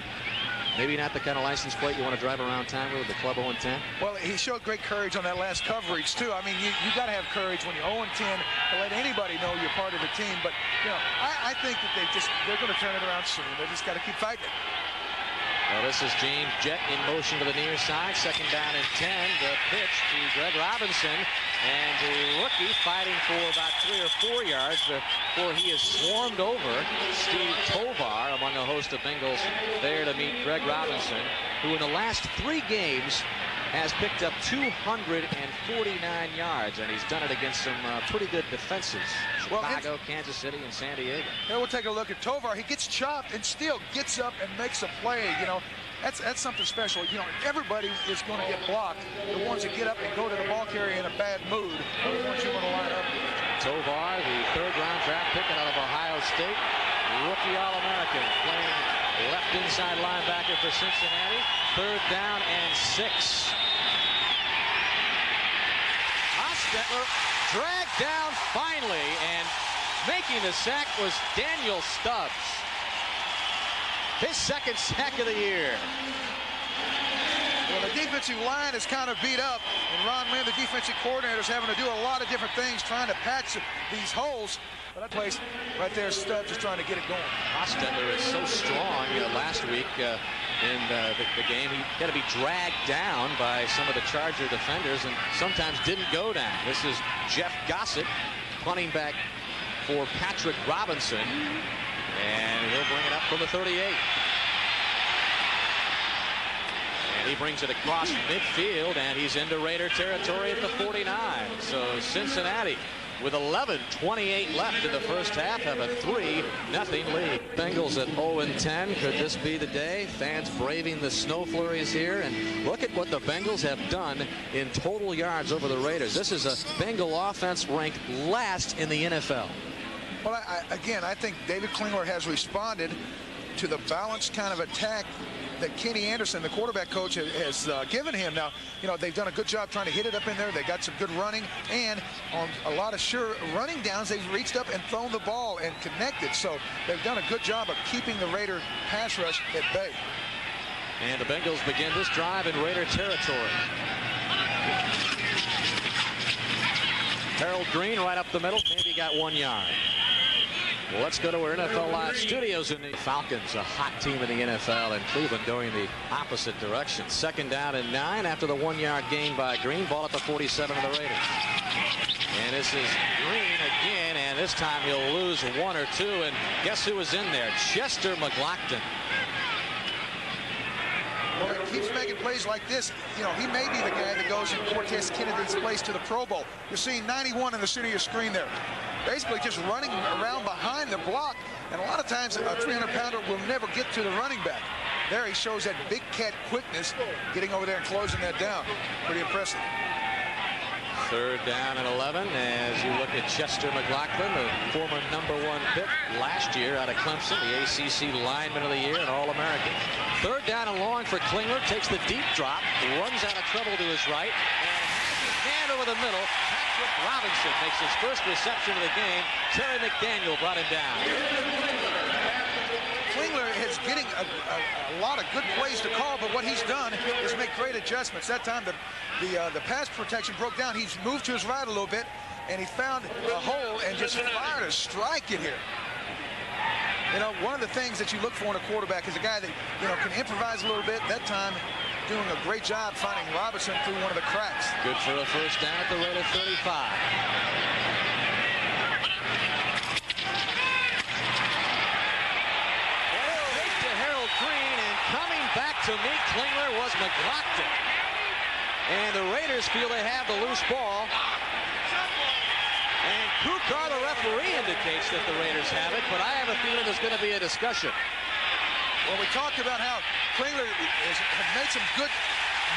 Speaker 1: Maybe not the kind of license plate you want to drive around town with the club 0-10. Well,
Speaker 2: he showed great courage on that last coverage, too. I mean, you got to have courage when you're 0-10 to let anybody know you're part of the team. But, you know, I think that they're going to turn it around soon. They just got to keep fighting it.
Speaker 1: Well, this is James Jett in motion to the near side. Second down and 10. The pitch to Greg Robinson. And the rookie fighting for about 3 or 4 yards before he is swarmed over. Steve Tovar among a host of Bengals there to meet Greg Robinson, who in the last 3 games has picked up 249 yards, and he's done it against some pretty good defenses. Chicago, Kansas City, and San Diego.
Speaker 2: Here we'll take a look at Tovar. He gets chopped and still gets up and makes a play. You know, that's something special. You know, everybody is going to get blocked. The ones that get up and go to the ball carrier in a bad mood are the ones you want to line up with.
Speaker 1: Tovar, the 3rd-round draft pick out of Ohio State, rookie All-American, playing left inside linebacker for Cincinnati. 3rd down and 6. Hostetler dragged down finally, and making the sack was Daniel Stubbs. His 2nd sack of the year.
Speaker 2: Well, the defensive line is kind of beat up, and Ron Lynn, the defensive coordinator, is having to do a lot of different things trying to patch these holes. But that place right there, Stubbs is trying to get it going.
Speaker 1: Hostetler is so strong. Last week in the game, he had to be dragged down by some of the Charger defenders and sometimes didn't go down. This is Jeff Gossett punting back for Patrick Robinson, and he'll bring it up from the 38. And he brings it across midfield, and he's into Raider territory at the 49. So Cincinnati, with 11:28 left in the first half, have a 3-0 lead. Bengals at 0-10. Could this be the day? Fans braving the snow flurries here. And look at what the Bengals have done in total yards over the Raiders. This is a Bengal offense ranked last in the NFL.
Speaker 2: Well, I think David Klingler has responded to the balanced kind of attack that Kenny Anderson, the quarterback coach, has given him. Now, you know, they've done a good job trying to hit it up in there. They got some good running, and on a lot of sure running downs, they've reached up and thrown the ball and connected. So they've done a good job of keeping the Raider pass rush at bay.
Speaker 1: And the Bengals begin this drive in Raider territory. Harold Green right up the middle, maybe got 1 yard. Well, let's go to our NFL Live studios in the Falcons, a hot team in the NFL, and Cleveland going the opposite direction. 2nd down and 9 after the 1-yard gain by Green. Ball at the 47 of the Raiders. And this is Green again, and this time he'll lose 1 or 2. And guess who was in there? Chester McLaughlin.
Speaker 2: Well, he keeps making plays like this. You know, he may be the guy that goes in Cortez Kennedy's place to the Pro Bowl. You're seeing 91 in the center of your screen there. Basically just running around behind the block, and a lot of times a 300-pounder will never get to the running back. There he shows that big cat quickness, getting over there and closing that down. Pretty impressive.
Speaker 1: 3rd down and 11 as you look at Chester McLaughlin, the former #1 pick last year out of Clemson, the ACC Lineman of the Year and All-American. 3rd down and long for Klingler, takes the deep drop, runs out of trouble to his right, and his hand over the middle. Patrick Robinson makes his first reception of the game. Terry McDaniel brought him down.
Speaker 2: Klingler is getting a lot of good plays to call, but what he's done is make great adjustments. That time the pass protection broke down. He's moved to his right a little bit, and he found a hole and just fired a strike in here. You know, one of the things that you look for in a quarterback is a guy that, you know, can improvise a little bit. That time, doing a great job finding Robinson through one of the cracks.
Speaker 1: Good for a 1st down at the Raider 35. Fake to Harold Green, and coming back to meet Klingler was McLaughlin. And the Raiders feel they have the loose ball. And Kukar, the referee, indicates that the Raiders have it, but I have a feeling there's going to be a discussion.
Speaker 2: Well, we talked about how Klingler has made some good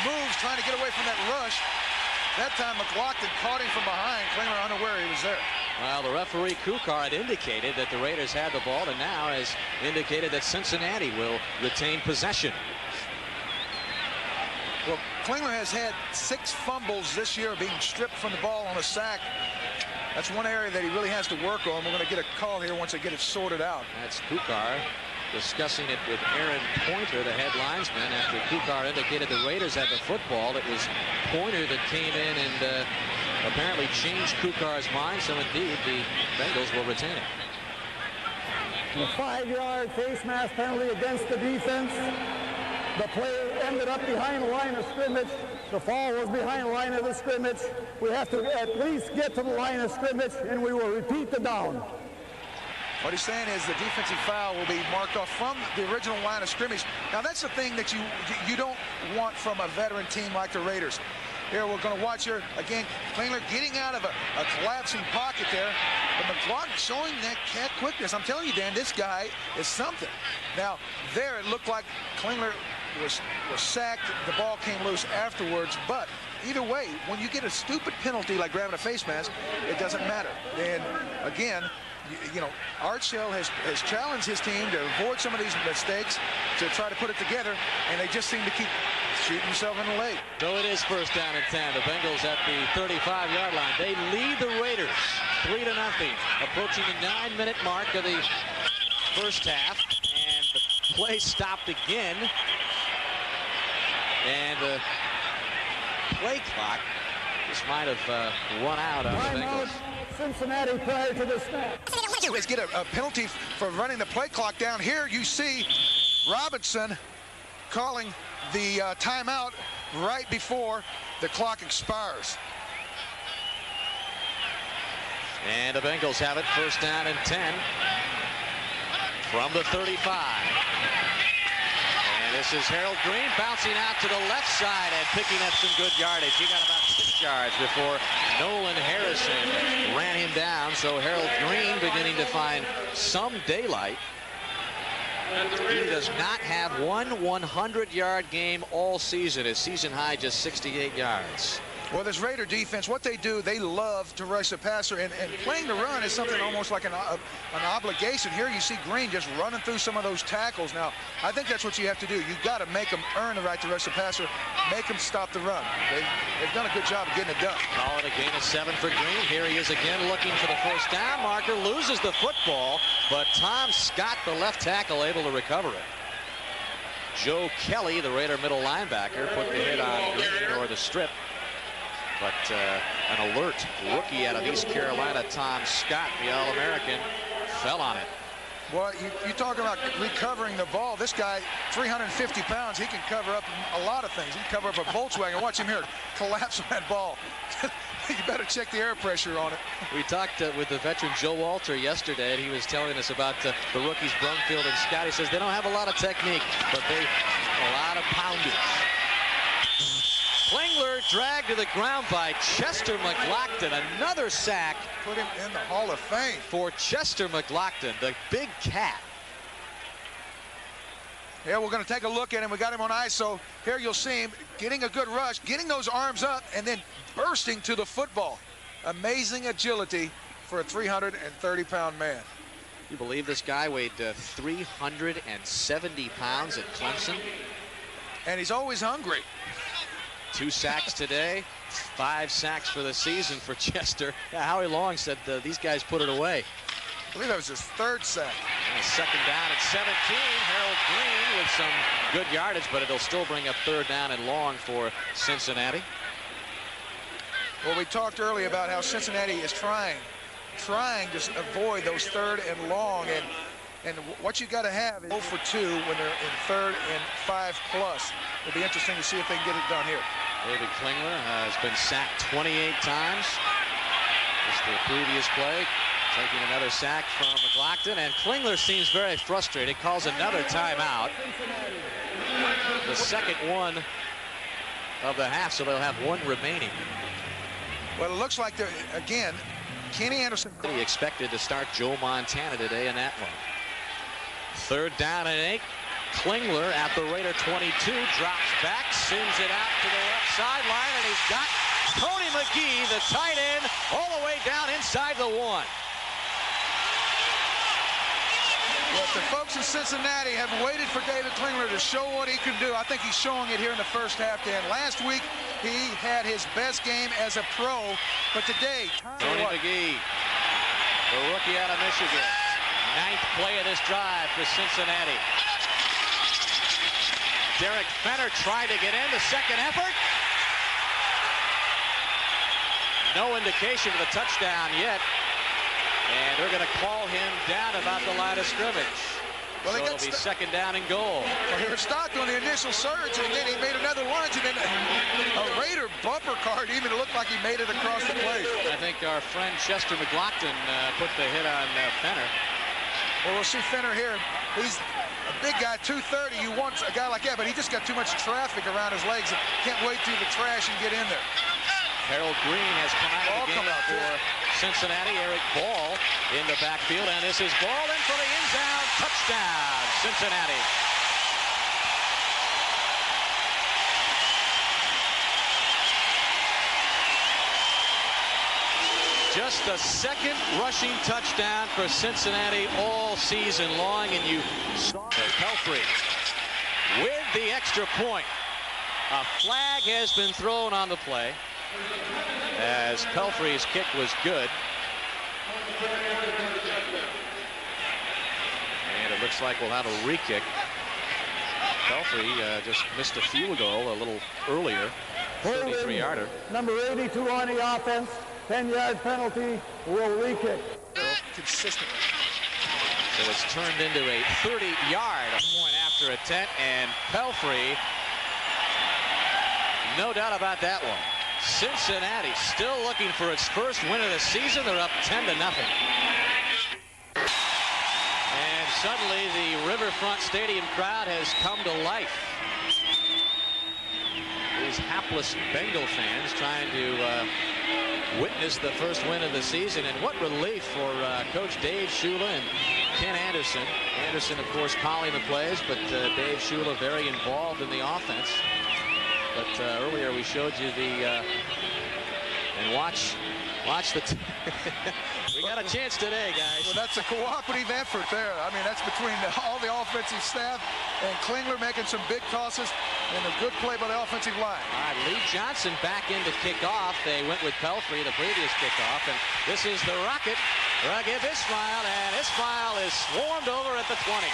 Speaker 2: moves trying to get away from that rush. That time McLaughlin caught him from behind. Klingler unaware he was there.
Speaker 1: Well, the referee Kukar had indicated that the Raiders had the ball, and now has indicated that Cincinnati will retain possession.
Speaker 2: Well, Klingler has had 6 fumbles this year, being stripped from the ball on a sack. That's one area that he really has to work on. We're going to get a call here once they get it sorted out.
Speaker 1: That's Kukar discussing it with Aaron Pointer, the head linesman, after Kukar indicated the Raiders had the football. It was Pointer that came in and apparently changed Kukar's mind, so indeed the Bengals will retain it.
Speaker 3: A 5-yard face mask penalty against the defense. The play ended up behind the line of scrimmage. The fall was behind the line of the scrimmage. We have to at least get to the line of scrimmage, and we will repeat the down.
Speaker 2: What he's saying is the defensive foul will be marked off from the original line of scrimmage. Now, that's the thing that you don't want from a veteran team like the Raiders. Here, we're going to watch here, again, Klingler getting out of a collapsing pocket there. But McLaughlin showing that cat quickness. I'm telling you, Dan, this guy is something. Now, there it looked like Klingler was sacked. The ball came loose afterwards. But either way, when you get a stupid penalty like grabbing a face mask, it doesn't matter. And, again, you know, Art Shell has challenged his team to avoid some of these mistakes, to try to put it together, and they just seem to keep shooting themselves in the leg.
Speaker 1: So it is first down and 10. The Bengals at the 35-yard line. They lead the Raiders 3-0, approaching the 9-minute mark of the first half, and the play stopped again, and the play clock just might have run out on the Bengals.
Speaker 3: Cincinnati prior to the snap.
Speaker 2: Let's get a penalty for running the play clock down. Here you see Robinson calling the timeout right before the clock expires.
Speaker 1: And the Bengals have it first down and 10 from the 35. And this is Harold Green bouncing out to the left side and picking up some good yardage. He got about 6 yards before Nolan Harrison ran him down. So Harold Green beginning to find some daylight. He does not have one 100-yard game all season. His season high just 68 yards.
Speaker 2: Well, this Raider defense, what they do, they love to rush the passer, and playing the run is something almost like an obligation. Here you see Green just running through some of those tackles. Now, I think that's what you have to do. You've got to make them earn the right to rush the passer, make them stop the run. They've done a good job of getting it done.
Speaker 1: Call it a gain of 7 for Green. Here he is again looking for the first down marker, loses the football, but Tom Scott, the left tackle, able to recover it. Joe Kelly, the Raider middle linebacker, put the hit on Green, or the strip. But an alert rookie out of East Carolina, Tom Scott, the All-American, fell on it.
Speaker 2: Well, you talk about recovering the ball. This guy, 350 pounds, he can cover up a lot of things. He can cover up a Volkswagen. Watch him here collapse on that ball. You better check the air pressure on it.
Speaker 1: We talked with the veteran Joe Walter yesterday, and he was telling us about the rookies Brumfield and Scott. He says they don't have a lot of technique, but they a lot of poundage. Klingler dragged to the ground by Chester McLaughlin. Another sack.
Speaker 2: Put him in the Hall of Fame.
Speaker 1: For Chester McLaughlin, the big cat.
Speaker 2: Yeah, we're going to take a look at him. We got him on ISO. Here you'll see him getting a good rush, getting those arms up, and then bursting to the football. Amazing agility for a 330-pound man.
Speaker 1: You believe this guy weighed 370 pounds at Clemson?
Speaker 2: And he's always hungry.
Speaker 1: 2 sacks today, 5 sacks for the season for Chester. Yeah, Howie Long said these guys put it away.
Speaker 2: I believe that was his 3rd sack.
Speaker 1: And second down at 17. Harold Green with some good yardage, but it'll still bring up 3rd down and long for Cincinnati.
Speaker 2: Well, we talked earlier about how Cincinnati is trying to avoid those 3rd and long, and what you got to have is 0 for 2 when they're in 3rd and 5+. It'll be interesting to see if they can get it done here.
Speaker 1: David Klingler has been sacked 28 times. Just the previous play, taking another sack from McLaughlin, and Klingler seems very frustrated. Calls another timeout. The second one of the half, so they'll have 1 remaining.
Speaker 2: Well, it looks like they're, again, Kenny Anderson.
Speaker 1: He expected to start Joe Montana today in that one. 3rd down and 8. Klingler at the Raider 22, drops back, sends it out to the left sideline, and he's got Tony McGee, the tight end, all the way down inside the 1.
Speaker 2: Well, the folks in Cincinnati have waited for David Klingler to show what he can do. I think he's showing it here in the first half, Dan. Last week, he had his best game as a pro, but today,
Speaker 1: Tony McGee, the rookie out of Michigan. 9th play of this drive for Cincinnati. Derek Fenner tried to get in the second effort. No indication of a touchdown yet. And they're going to call him down about the line of scrimmage.
Speaker 2: Well,
Speaker 1: so it'll be second down and goal.
Speaker 2: Well, they were stopped on the initial surge, and then he made another lunge, and then a Raider bumper card even looked like he made it across the plate.
Speaker 1: I think our friend Chester McLaughlin put the hit on Fenner.
Speaker 2: Well, we'll see Fenner here. He's a big guy, 230. You want a guy like that, but he just got too much traffic around his legs. Can't wade through the trash and get in there.
Speaker 1: Harold Green has come out of the game for Cincinnati. Eric Ball in the backfield, and this is Ball in for the end zone. Touchdown, Cincinnati. Just the second rushing touchdown for Cincinnati all season long, and you saw Pelfrey with the extra point. A flag has been thrown on the play, as Pelfrey's kick was good. And it looks like we'll have a re-kick. Pelfrey just missed a field goal a little earlier, 33-yarder.
Speaker 3: Number 82 on the offense, 10-yard penalty, will re-kick.
Speaker 2: Consistently.
Speaker 1: So it's turned into a 30-yard point after attempt, and Pelfrey, no doubt about that one. Cincinnati still looking for its first win of the season. They're up 10-0. And suddenly the Riverfront Stadium crowd has come to life. These hapless Bengal fans trying to witness the first win of the season. And what relief for Coach Dave Shula and Ken Anderson. Anderson, of course, calling the plays, but Dave Shula very involved in the offense. But earlier we showed you the and watch the we got a chance today, guys.
Speaker 2: Well, that's a cooperative effort there. I mean, that's between all the offensive staff and Klingler making some big tosses and a good play by the offensive line.
Speaker 1: All right, Lee Johnson back in to kick off. They went with Pelfrey the previous kickoff, and this is the Rocket. Raghib Ismail, and Ismail is swarmed over at the 20.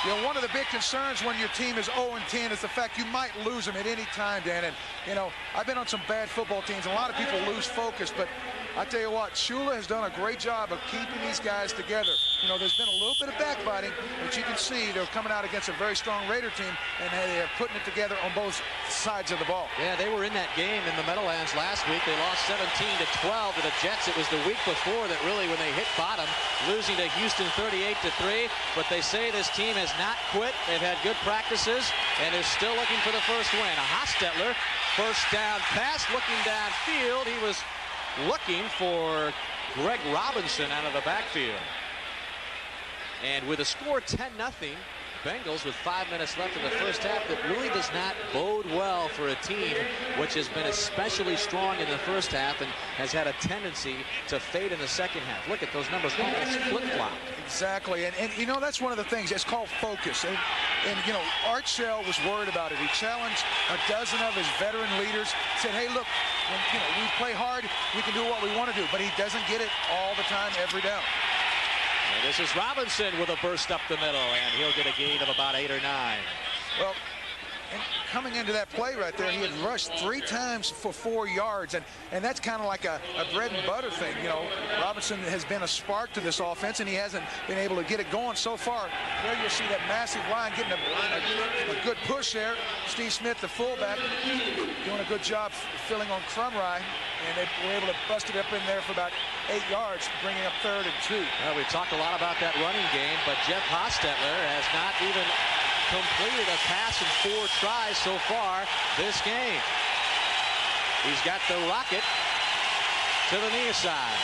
Speaker 2: You know, one of the big concerns when your team is 0-10 is the fact you might lose them at any time, Dan. And, you know, I've been on some bad football teams, and a lot of people lose focus. But I tell you what, Shula has done a great job of keeping these guys together. You know, there's been a little bit of backbiting, but you can see they're coming out against a very strong Raider team, and they are putting it together on both sides of the ball.
Speaker 1: Yeah, they were in that game in the Meadowlands last week. They lost 17-12 to the Jets. It was the week before that really when they hit bottom, losing to Houston 38-3. But they say this team has not quit. They've had good practices, and they're still looking for the first win. A Hostetler first down pass, looking downfield. He was looking for Greg Robinson out of the backfield. And with a score 10-0, Bengals with 5 minutes left in the first half, that really does not bode well for a team which has been especially strong in the first half and has had a tendency to fade in the second half. Look at those numbers, almost flip-flopped.
Speaker 2: Exactly, and you know, that's one of the things. It's called focus. And you know, Art Shell was worried about it. He challenged a dozen of his veteran leaders, said, hey, look, when, you know, we play hard, we can do what we want to do, but he doesn't get it all the time, every down.
Speaker 1: And this is Robinson with a burst up the middle, and he'll get a gain of about 8 or 9.
Speaker 2: Well, and coming into that play right there, he had rushed 3 times for 4 yards, and that's kind of like a bread and butter thing. You know, Robinson has been a spark to this offense, and he hasn't been able to get it going so far. There you'll see that massive line getting a good push there. Steve Smith, the fullback, doing a good job filling on Crumry, and they were able to bust it up in there for about 8 yards, bringing up 3rd and 2.
Speaker 1: Well, we've talked a lot about that running game, but Jeff Hostetler has not even completed a pass in 4 tries so far this game. He's got the Rocket to the near side.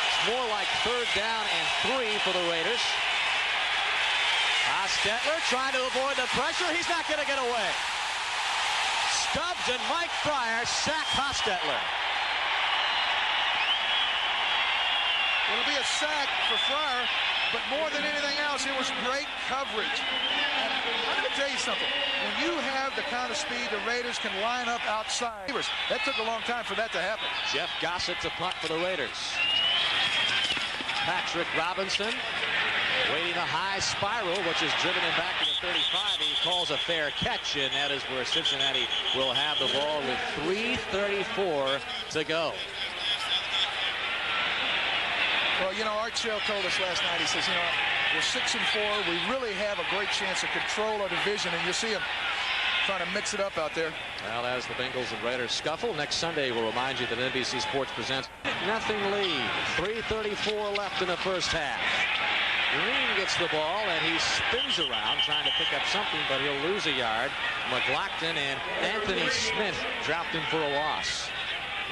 Speaker 1: It's more like 3rd down and 3 for the Raiders. Hostetler trying to avoid the pressure. He's not going to get away. Stubbs and Mike Pryor sack Hostetler.
Speaker 2: It'll be a sack for Fryer, but more than anything else, it was great coverage. And I'm going to tell you something. When you have the kind of speed the Raiders can line up outside, that took a long time for that to happen.
Speaker 1: Jeff Gossett to punt for the Raiders. Patrick Robinson waiting a high spiral, which has driven him back to the 35. He calls a fair catch, and that is where Cincinnati will have the ball with 3:34 to go.
Speaker 2: Well, you know, Art Shell told us last night, he says, you know, we're 6-4. We really have a great chance to control our division, and you'll see him trying to mix it up out there.
Speaker 1: Well, as the Bengals and Raiders scuffle, next Sunday we'll remind you that NBC Sports presents nothing lead. 3:34 left in the first half. Green gets the ball, and he spins around trying to pick up something, but he'll lose a yard. McLaughlin and Anthony Smith dropped him for a loss.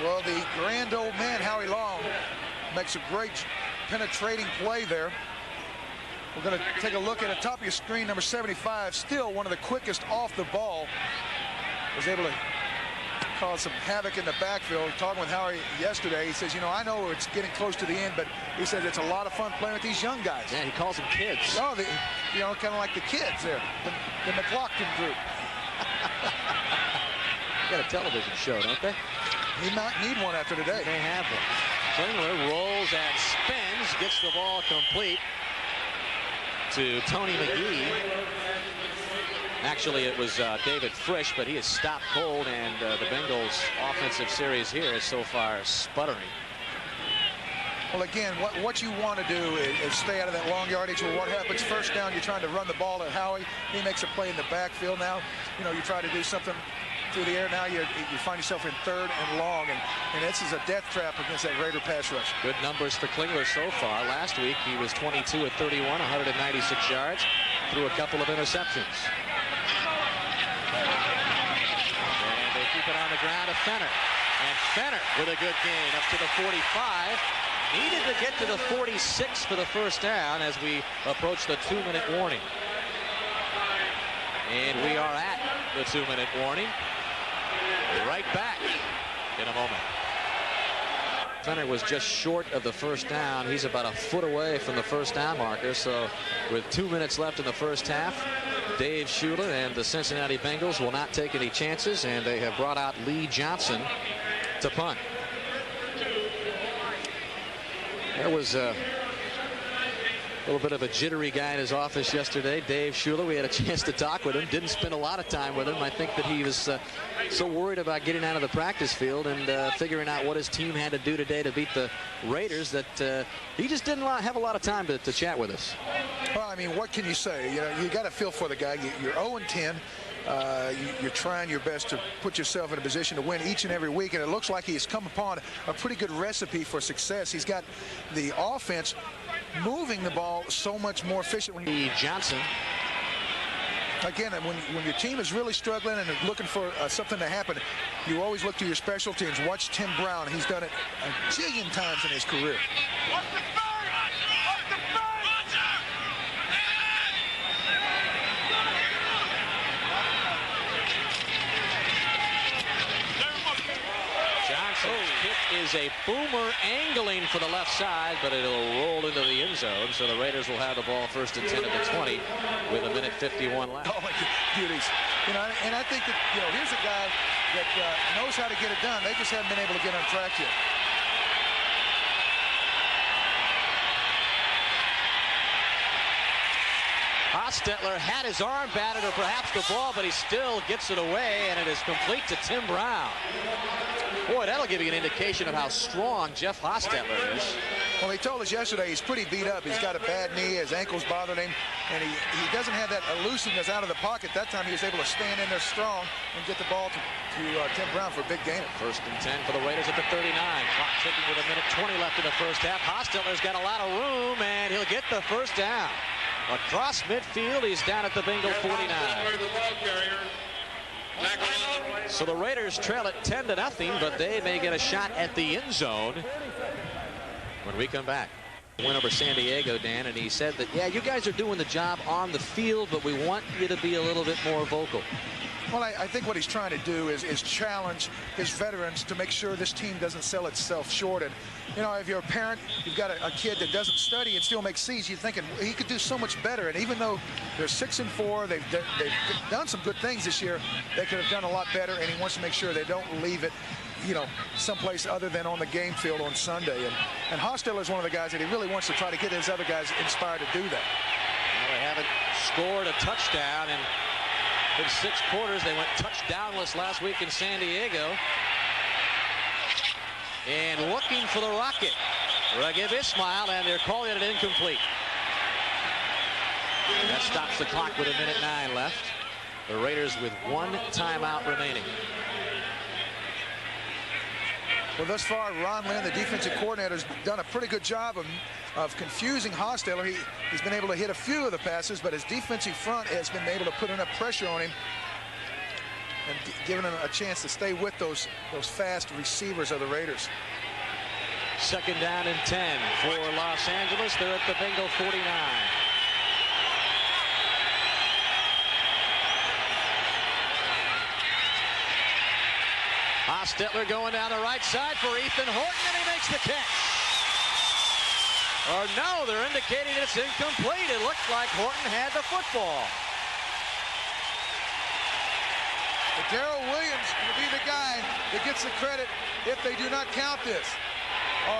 Speaker 2: Well, the grand old man, Howie Long, makes a great penetrating play there. We're going to take a look at the top of your screen. Number 75, still one of the quickest off the ball. Was able to cause some havoc in the backfield. Talking with Howie yesterday, he says, you know, I know it's getting close to the end, but he says it's a lot of fun playing with these young guys.
Speaker 1: Yeah, he calls them kids.
Speaker 2: Oh, you know, kind of like the kids there, the McLaughlin group.
Speaker 1: Got a television show, don't they?
Speaker 2: He might need one after today.
Speaker 1: They have one. Klingler rolls and spins, gets the ball complete to Tony McGee. Actually, it was David Frisch, but he is stopped cold, and the Bengals' offensive series here is so far sputtering.
Speaker 2: Well, again, what you want to do is stay out of that long yardage. Well, what happens first down, you're trying to run the ball at Howie. He makes a play in the backfield. Now, you know, you try to do something through the air. Now you find yourself in third and long, and this is a death trap against that Raider pass rush.
Speaker 1: Good numbers for Klingler so far. Last week, he was 22 at 31, 196 yards, threw a couple of interceptions. And they keep it on the ground to Fenner. And Fenner with a good gain up to the 45. Needed to get to the 46 for the first down as we approach the 2-minute warning. And we are at the 2-minute warning. Right back in a moment. Fenner was just short of the first down. He's about a foot away from the first down marker. So with 2 minutes left in the first half, Dave Shula and the Cincinnati Bengals will not take any chances, and they have brought out Lee Johnson to punt. There was a little bit of a jittery guy in his office yesterday, Dave Shula. We had a chance to talk with him. Didn't spend a lot of time with him. I think that he was so worried about getting out of the practice field and figuring out what his team had to do today to beat the Raiders that he just didn't have a lot of time to chat with us.
Speaker 2: Well, I mean, what can you say? You know, you got to feel for the guy. You're 0-10. You're trying your best to put yourself in a position to win each and every week, and it looks like he's come upon a pretty good recipe for success. He's got the offense moving the ball so much more efficiently.
Speaker 1: Johnson.
Speaker 2: Again, when your team is really struggling and looking for something to happen, you always look to your special teams. Watch Tim Brown. He's done it a jillion times in his career. Is a boomer angling for the left side, but it'll roll into the end zone. So the Raiders will have the ball first and 10 at the 20 with 1:51 left. Oh, my beauties. You know, and I think that, you know, here's a guy that knows how to get it done. They just haven't been able to get on track yet. Hostetler had his arm batted, or perhaps the ball, but he still gets it away, and it is complete to Tim Brown. Boy, that'll give you an indication of how strong Jeff Hostetler is. Well, he told us yesterday he's pretty beat up. He's got a bad knee. His ankles bothered him, and he doesn't have that elusiveness out of the pocket. That time he was able to stand in there strong and get the ball to Tim Brown for a big gain. First and 10 for the Raiders at the 39. Clock ticking with 1:20 left in the first half. Hostetler's got a lot of room, and he'll get the first down. Across midfield, he's down at the Bengal 49. So the Raiders trail it 10-0, but they may get a shot at the end zone when we come back. Went over San Diego, Dan, and he said that, yeah, you guys are doing the job on the field, but we want you to be a little bit more vocal. Well, I think what he's trying to do is challenge his veterans to make sure this team doesn't sell itself short. And, you know, if you're a parent, you've got a kid that doesn't study and still makes C's, you're thinking, well, he could do so much better. And even though they're 6-4, they've done some good things this year, they could have done a lot better, and he wants to make sure they don't leave it, you know, someplace other than on the game field on Sunday. And Hostetler is one of the guys that he really wants to try to get his other guys inspired to do that. Well, they haven't scored a touchdown in 6 quarters. They went touchdownless last week in San Diego. And looking for the rocket.
Speaker 1: Raghib Ismail, and they're calling it incomplete. And that stops the clock with 1:09 left. The Raiders with 1 timeout remaining.
Speaker 2: Well, thus far, Ron Lynn, the defensive coordinator, has done a pretty good job of confusing Hostetler. He's been able to hit a few of the passes, but his defensive front has been able to put enough pressure on him and giving him a chance to stay with those fast receivers of the Raiders.
Speaker 1: 2nd down and 10 for Los Angeles. They're at the Bengal 49. Hostetler going down the right side for Ethan Horton, and he makes the catch. Or no, they're indicating it's incomplete. It looked like Horton had the football.
Speaker 2: Darrell Williams will be the guy that gets the credit if they do not count this.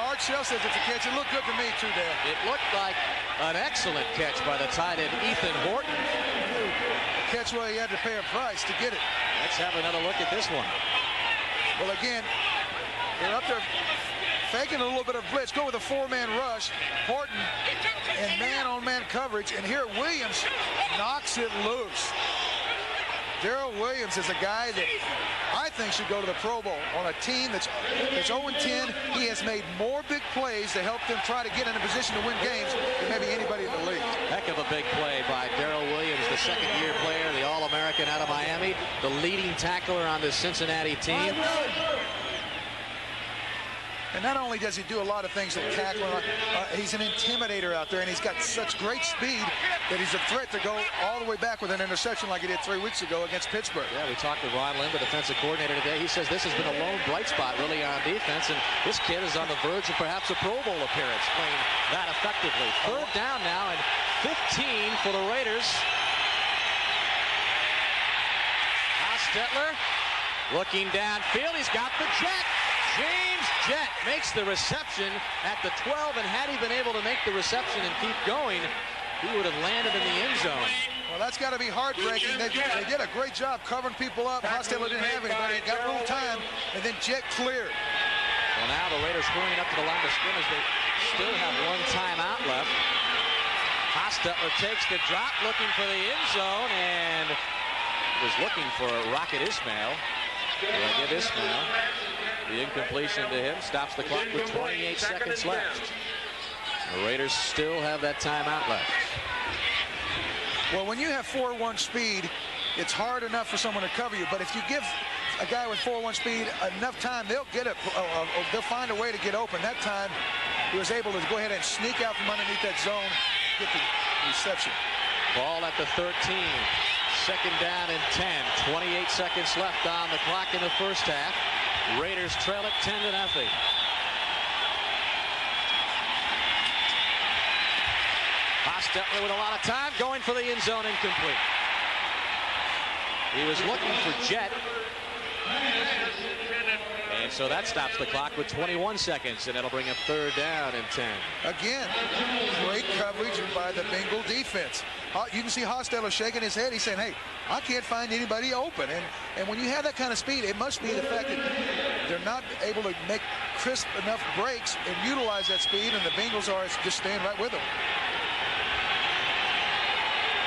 Speaker 2: Art Shell says it's a catch. It looked good to me, too, Dale.
Speaker 1: It looked like an excellent catch by the tight end, Ethan Horton.
Speaker 2: A catch where he had to pay a price to get it.
Speaker 1: Let's have another look at this one.
Speaker 2: Well, again, they're up there faking a little bit of blitz. Go with a 4-man rush. Horton and man-on-man coverage. And here Williams knocks it loose. Darrell Williams is a guy that I think should go to the Pro Bowl on a team that's 0-10. He has made more big plays to help them try to get in a position to win games than maybe anybody in the league.
Speaker 1: Heck of a big play by Darrell Williams, the 2nd-year player, the All-American out of Miami, the leading tackler on this Cincinnati team.
Speaker 2: And not only does he do a lot of things like tackling, he's an intimidator out there, and he's got such great speed that he's a threat to go all the way back with an interception like he did 3 weeks ago against Pittsburgh.
Speaker 1: Yeah, we talked with Ron Lynn, the defensive coordinator today. He says this has been a lone bright spot really on defense, and this kid is on the verge of perhaps a Pro Bowl appearance playing that effectively. 3rd down now and 15 for the Raiders. Hostetler looking downfield. He's got the jet. James Jett makes the reception at the 12, and had he been able to make the reception and keep going, he would have landed in the end zone.
Speaker 2: Well, that's got to be heartbreaking. They did a great job covering people up. Hostetler didn't have anybody. He got a little time, and then Jett cleared.
Speaker 1: Well, now the Raiders hurrying up to the line of scrimmage. They still have 1 timeout left. Hostetler takes the drop, looking for the end zone, and was looking for Rocket Ismail. Raghib Ismail. The incompletion to him stops the clock with 28 seconds left. The Raiders still have that timeout left.
Speaker 2: Well, when you have 4-1 speed, it's hard enough for someone to cover you. But if you give a guy with 4-1 speed enough time, they'll get it. They'll find a way to get open. That time, he was able to go ahead and sneak out from underneath that zone, get the reception.
Speaker 1: Ball at the 13. 2nd down and 10. 28 seconds left on the clock in the first half. Raiders trail it 10-0. Hostetler with a lot of time, going for the end zone, incomplete. He was looking for Jett. And so that stops the clock with 21 seconds, and it'll bring up 3rd down and 10.
Speaker 2: Again, great coverage by the Bengal defense. You can see Hostetler shaking his head. He's saying, hey, I can't find anybody open. And when you have that kind of speed, it must be the fact that they're not able to make crisp enough breaks and utilize that speed, and the Bengals are just staying right with them.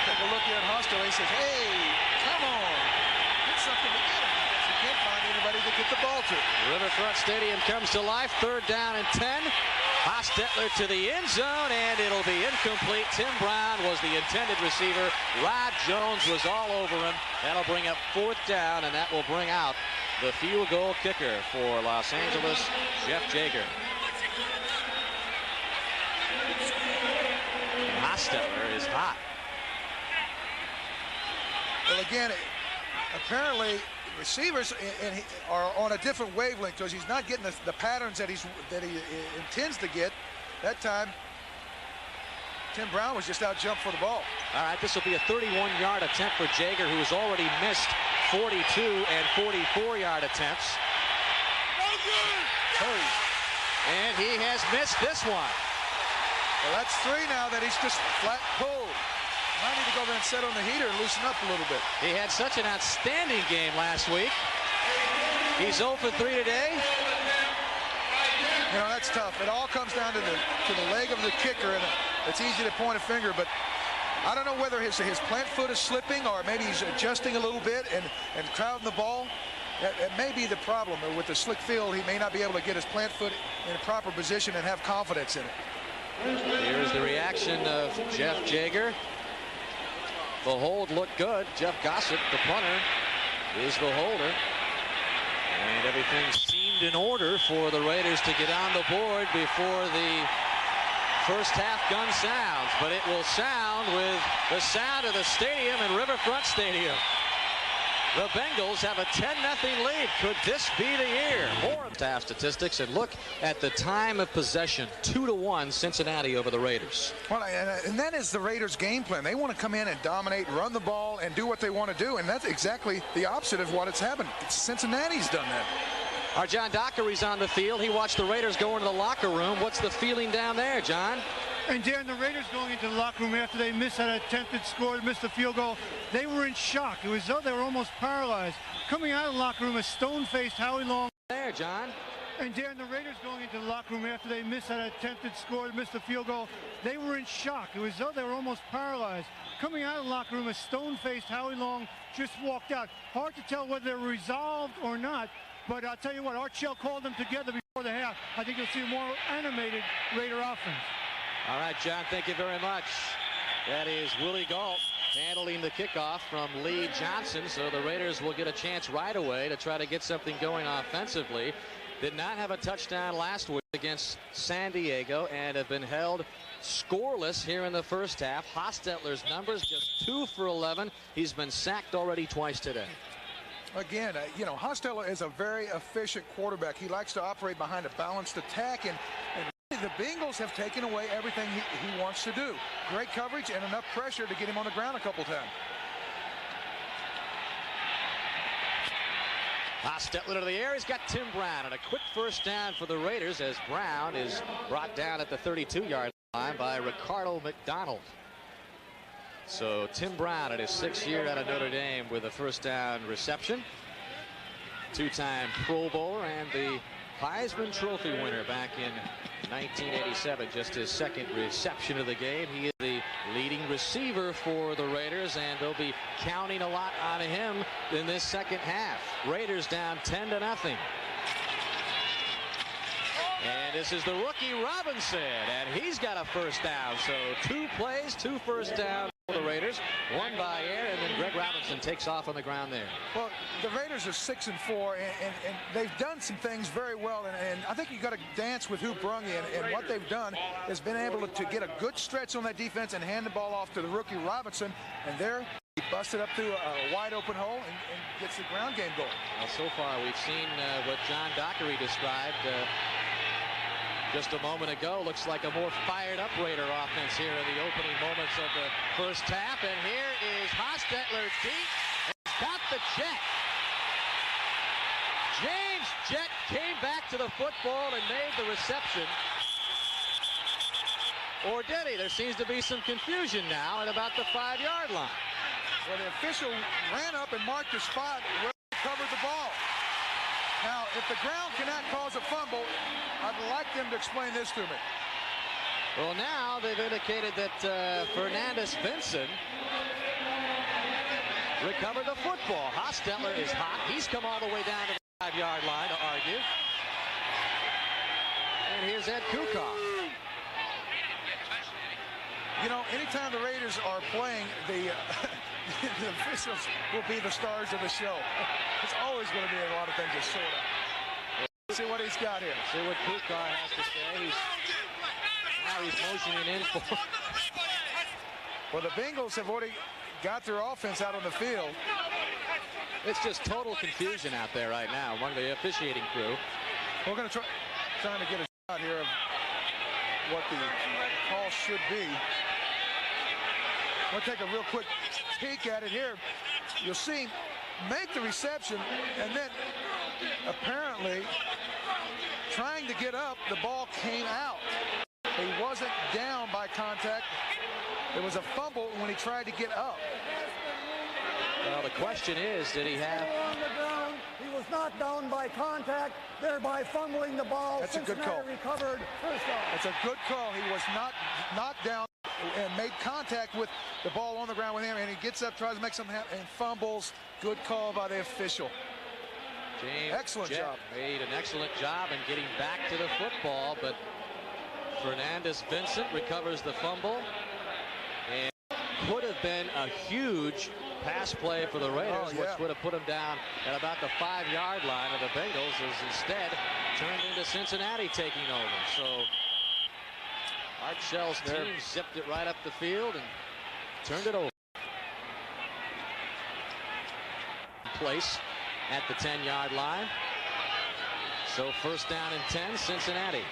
Speaker 2: Take a look here at Hostetler. He says, hey, come on. Get something to get him. You can't find anybody to get the ball to.
Speaker 1: Riverfront Stadium comes to life. 3rd down and 10. Hostetler to the end zone, and it'll be incomplete. Tim Brown was the intended receiver. Rod Jones was all over him. That'll bring up 4th down, and that will bring out the field goal kicker for Los Angeles, Jeff Jager. Hostetler is hot.
Speaker 2: Well, again, apparently receivers are on a different wavelength because he's not getting the patterns that he intends to get. That time, Tim Brown was just out jumped for the ball.
Speaker 1: All right, this will be a 31-yard attempt for Jager, who has already missed 42 and 44-yard attempts. And he has missed this one.
Speaker 2: Well, that's 3 now that he's just flat pulled. I need to go over and set on the heater and loosen up a little bit.
Speaker 1: He had such an outstanding game last week. He's 0 for 3 today.
Speaker 2: You know, that's tough. It all comes down to the leg of the kicker, and it's easy to point a finger, but I don't know whether his plant foot is slipping or maybe he's adjusting a little bit and crowding the ball. It may be the problem. With the slick field, he may not be able to get his plant foot in a proper position and have confidence in it.
Speaker 1: Here's the reaction of Jeff Jaeger. The hold looked good. Jeff Gossett, the punter, is the holder. And everything seemed in order for the Raiders to get on the board before the first half gun sounds. But it will sound with the sound of the stadium in Riverfront Stadium. The Bengals have a 10-0 lead. Could this be the year? More half statistics, and look at the time of possession. 2-1 Cincinnati over the Raiders.
Speaker 2: Well, and that is the Raiders' game plan. They want to come in and dominate, run the ball, and do what they want to do. And that's exactly the opposite of what has happened. Cincinnati's done that.
Speaker 1: Our John Dockery's on the field. He watched the Raiders go into the locker room. What's the feeling down there, John?
Speaker 4: And Darren, the Raiders going into the locker room after they missed that attempted score, missed the field goal, they were in shock. It was as though they were almost paralyzed. Coming out of the locker room, a stone-faced Howie Long.
Speaker 1: There, John.
Speaker 4: And Darren, the Raiders going into the locker room after they missed that attempted score, missed the field goal, they were in shock. It was as though they were almost paralyzed. Coming out of the locker room, a stone-faced Howie Long just walked out. Hard to tell whether they're resolved or not. But I'll tell you what, Art Shell called them together before the half. I think you'll see a more animated Raider offense.
Speaker 1: All right, John, thank you very much. That is Willie Galt handling the kickoff from Lee Johnson. So the Raiders will get a chance right away to try to get something going offensively. Did not have a touchdown last week against San Diego and have been held scoreless here in the first half. Hostetler's numbers just 2 for 11. He's been sacked already twice today.
Speaker 2: Again, you know, Hostetler is a very efficient quarterback. He likes to operate behind a balanced attack, and the Bengals have taken away everything he wants to do. Great coverage and enough pressure to get him on the ground a couple times.
Speaker 1: Hostetler to the air. He's got Tim Brown, and a quick first down for the Raiders as Brown is brought down at the 32-yard line by Ricardo McDonald. So Tim Brown at his 6th year out of Notre Dame with a first down reception. Two-time Pro Bowler and the Heisman Trophy winner back in 1987. Just his 2nd reception of the game. He is the leading receiver for the Raiders, and they'll be counting a lot on him in this second half. Raiders down 10-0. And this is the rookie Robinson, and he's got a first down. So 2 plays, 2 first downs for the Raiders, 1 by air, and then Greg Robinson takes off on the ground there.
Speaker 2: Well, the Raiders are 6-4, and they've done some things very well, and I think you got to dance with who brung in, and what they've done has been able to get a good stretch on that defense and hand the ball off to the rookie Robinson, and there he busted up through a wide open hole and gets the ground game going.
Speaker 1: Well, so far we've seen what John Dockery described just a moment ago. Looks like a more fired up Raider offense here in the opening moments of the first half. And here is Hostetler deep. And he's got the jet. James Jett came back to the football and made the reception. Or did he? There seems to be some confusion now at about the 5-yard line.
Speaker 2: Well, the official ran up and marked the spot where he covered the ball. Now, if the ground cannot cause a fumble, I'd like them to explain this to me.
Speaker 1: Well, now they've indicated that Fernandez Vinson recovered the football. Hostetler is hot. He's come all the way down to the 5-yard line to argue. And here's Ed Kukoc.
Speaker 2: You know, anytime the Raiders are playing, the officials will be the stars of the show. It's always going to be a lot of things to sort out. Let's see what he's got here.
Speaker 1: See what Kukoc has to say. Now he's motioning in for.
Speaker 2: Well, the Bengals have already got their offense out on the field.
Speaker 1: It's just total confusion out there right now among the officiating crew.
Speaker 2: We're going to trying to get a shot here of what the call should be. We'll take a real quick peek at it here. You'll see make the reception, and then apparently trying to get up, the ball came out. He wasn't down by contact. There was a fumble when he tried to get up.
Speaker 1: Well, the question is, did he have
Speaker 3: was not down by contact, thereby fumbling the ball.
Speaker 2: That's a good call.
Speaker 3: Recovered first down.
Speaker 2: That's a good call. He was not knocked down and made contact with the ball on the ground with him, and he gets up, tries to make something happen, and fumbles. Good call by the official.
Speaker 1: James
Speaker 2: Excellent job.
Speaker 1: Made an excellent job in getting back to the football, but Fernandez Vincent recovers the fumble, and could have been a huge pass play for the Raiders, which would have put them down at about the 5-yard line of the Bengals, is instead turned into Cincinnati taking over. So Art Shell's team zipped it right up the field and turned it over. Place at the 10-yard line. So first down and 10, Cincinnati.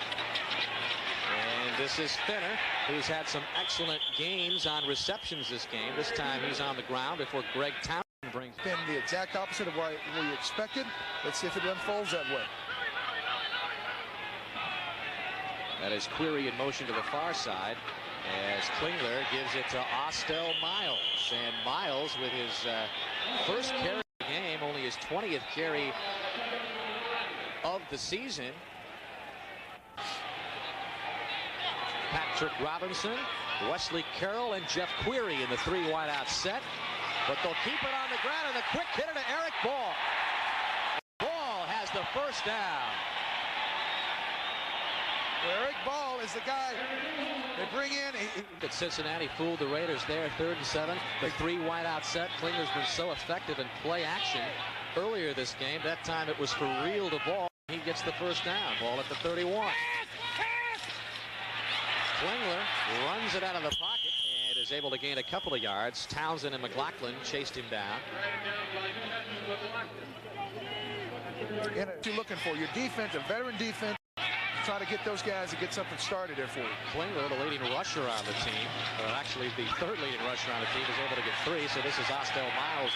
Speaker 1: And this is Finner, who's had some excellent games on receptions this game. This time he's on the ground before Greg Townsend brings.
Speaker 2: Been the exact opposite of what we expected. Let's see if it unfolds that way.
Speaker 1: That is Query in motion to the far side as Klingler gives it to Austell Miles. And Miles, with his first carry of the game, only his 20th carry of the season. Patrick Robinson, Wesley Carroll, and Jeff Query in the 3 wideout set. But they'll keep it on the ground, and a quick hit to Eric Ball. Ball has the first down.
Speaker 2: Eric Ball is the guy they bring in.
Speaker 1: But Cincinnati fooled the Raiders there, 3rd and 7. The 3 wideout set. Klingler's been so effective in play action earlier this game. That time it was for real to Ball. He gets the first down. Ball at the 31. Klingler runs it out of the pocket and is able to gain a couple of yards. Townsend and McLaughlin chased him down.
Speaker 2: And what you're looking for, your defense, a veteran defense, try to get those guys to get something started there for you.
Speaker 1: Klingler, the leading rusher on the team, or actually the 3rd leading rusher on the team, is able to get 3. So this is Austell Miles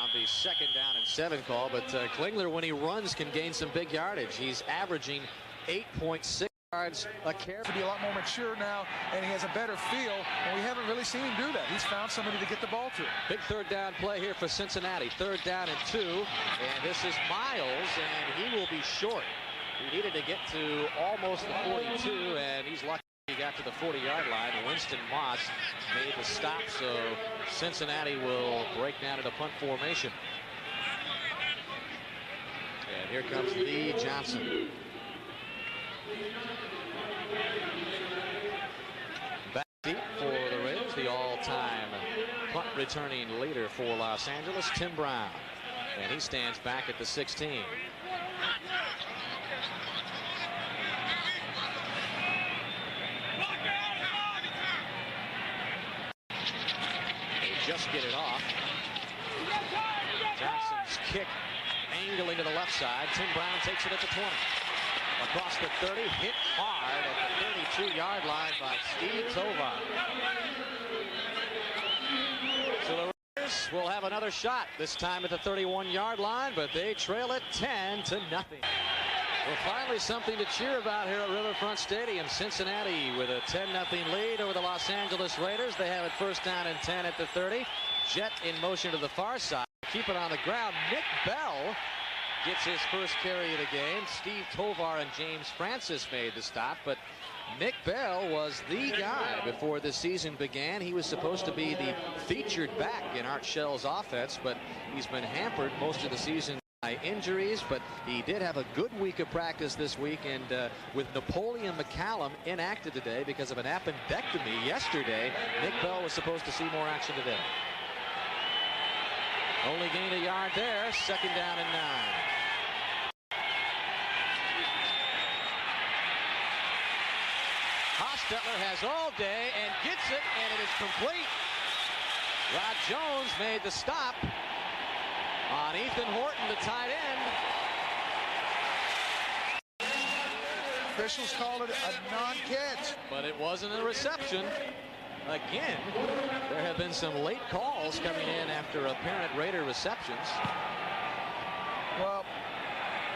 Speaker 1: on the 2nd down and 7 call. But Klingler, when he runs, can gain some big yardage. He's averaging 8.6 yards a carry.
Speaker 2: To be a lot more mature now, and he has a better feel, and we haven't really seen him do that. He's found somebody to get the ball to.
Speaker 1: Big 3rd down play here for Cincinnati. 3rd down and 2, and this is Miles, and he will be short. He needed to get to almost the 42, and he's lucky he got to the 40-yard line. Winston Moss made the stop, so Cincinnati will break down at a punt formation. And here comes Lee Johnson. Back deep for the Raiders, the all-time punt returning leader for Los Angeles, Tim Brown. And he stands back at the 16. Just get it off. Johnson's kick angling to the left side. Tim Brown takes it at the 20. Across the 30, hit hard at the 32-yard line by Steve Tovar. So the Raiders will have another shot, this time at the 31-yard line, but they trail it 10-0. Well, finally something to cheer about here at Riverfront Stadium. Cincinnati with a 10-0 lead over the Los Angeles Raiders. They have it first down and 10 at the 30. Jet in motion to the far side. Keep it on the ground. Nick Bell gets his first carry of the game. Steve Tovar and James Francis made the stop, but Nick Bell was the guy before the season began. He was supposed to be the featured back in Art Shell's offense, but he's been hampered most of the season by injuries, but he did have a good week of practice this week, and with Napoleon McCallum inactive today because of an appendectomy yesterday, Nick Bell was supposed to see more action today. Only gained a yard there. 2nd down and 9. Hostetler has all day and gets it, and it is complete. Rod Jones made the stop on Ethan Horton, the tight end.
Speaker 2: Officials called it a non-catch.
Speaker 1: But it wasn't a reception. Again, there have been some late calls coming in after apparent Raider receptions.
Speaker 2: Well,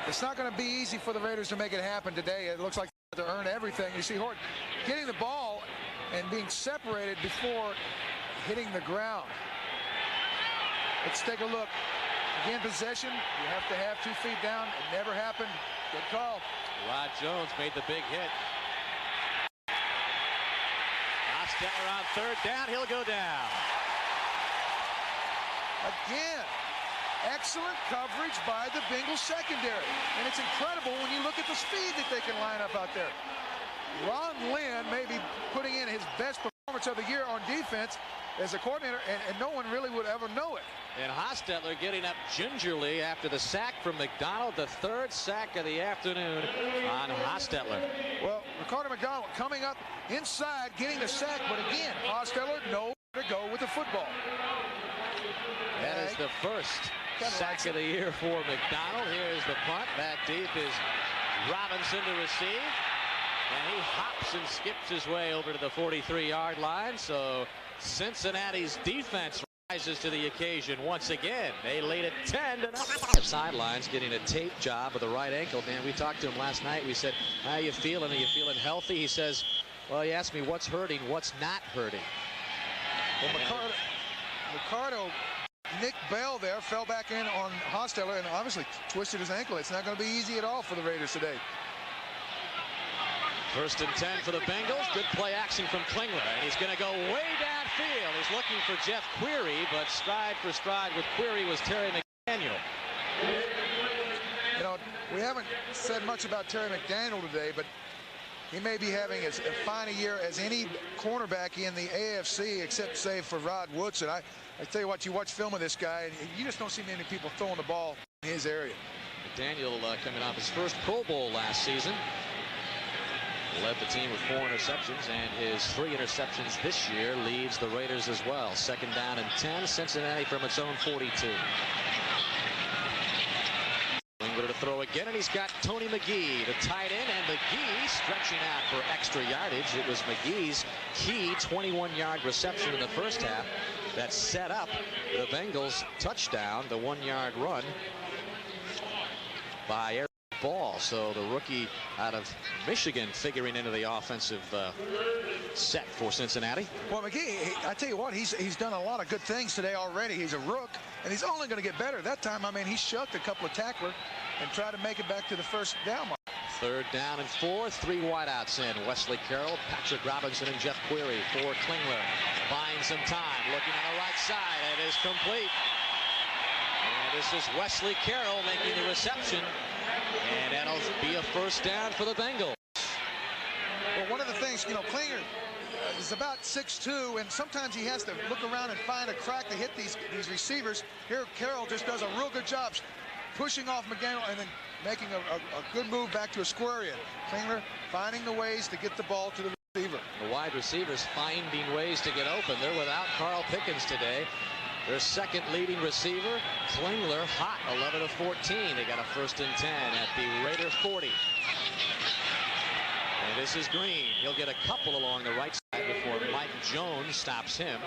Speaker 2: it's not going to be easy for the Raiders to make it happen today. It looks like they have to earn everything. You see Horton getting the ball and being separated before hitting the ground. Let's take a look. Again, possession, you have to have 2 feet down. It never happened. Good call.
Speaker 1: Rod Jones made the big hit. Hostetler on 3rd down. He'll go down.
Speaker 2: Again, excellent coverage by the Bengals secondary. And it's incredible when you look at the speed that they can line up out there. Ron Lynn may be putting in his best performance of the year on defense as a coordinator, and no one really would ever know it.
Speaker 1: And Hostetler getting up gingerly after the sack from McDonald, the 3rd sack of the afternoon on Hostetler.
Speaker 2: Well, Ricardo McDonald coming up inside, getting the sack, but again, Hostetler knows where to go with the football.
Speaker 1: That is the first sack of the year for McDonald. Here's the punt. Back deep is Robinson to receive. And he hops and skips his way over to the 43-yard line. So Cincinnati's defense rises to the occasion once again. They lead it 10-0. Sidelines getting a tape job of the right ankle. Man, we talked to him last night. We said, how you feeling? Are you feeling healthy? He says, well, he asked me what's hurting, what's not hurting.
Speaker 2: Well, Ricardo, Nick Bell there fell back in on Hostetler and obviously twisted his ankle. It's not going to be easy at all for the Raiders today.
Speaker 1: 1st and 10 for the Bengals. Good play action from Klingler. And he's going to go way downfield. He's looking for Jeff Query, but stride for stride with Query was Terry McDaniel.
Speaker 2: You know, we haven't said much about Terry McDaniel today, but he may be having as fine a year as any cornerback in the AFC, except save for Rod Woodson. I tell you what, you watch film of this guy, and you just don't see many people throwing the ball in his area.
Speaker 1: McDaniel coming off his first Pro Bowl last season. Led the team with 4 interceptions, and his 3 interceptions this year leads the Raiders as well. 2nd down and 10. Cincinnati from its own 42. Klingler to throw again, and he's got Tony McGee, the tight end, and McGee stretching out for extra yardage. It was McGee's key 21-yard reception in the first half that set up the Bengals touchdown, the 1-yard run by Eric Ball. So the rookie out of Michigan figuring into the offensive set for Cincinnati.
Speaker 2: Well, McGee, I tell you what, he's done a lot of good things today already. He's a rook, and he's only going to get better. That time, I mean, he shucked a couple of tacklers and tried to make it back to the 1st down mark.
Speaker 1: 3rd down and 4. 3 wideouts in. Wesley Carroll, Patrick Robinson, and Jeff Query for Klingler. Buying some time. Looking on the right side. It is complete. And this is Wesley Carroll making the reception. And that'll be a 1st down for the Bengals.
Speaker 2: Well, one of the things, you know, Klingler is about 6'2", and sometimes he has to look around and find a crack to hit these receivers. Here, Carroll just does a real good job pushing off McDaniel and then making a good move back to a square in. Klingler finding the ways to get the ball to the receiver.
Speaker 1: The wide receivers finding ways to get open. They're without Carl Pickens today. Their 2nd leading receiver, Klingler, hot, 11-14. They got a 1st and 10 at the Raider 40. And this is Green. He'll get a couple along the right side before Mike Jones stops him.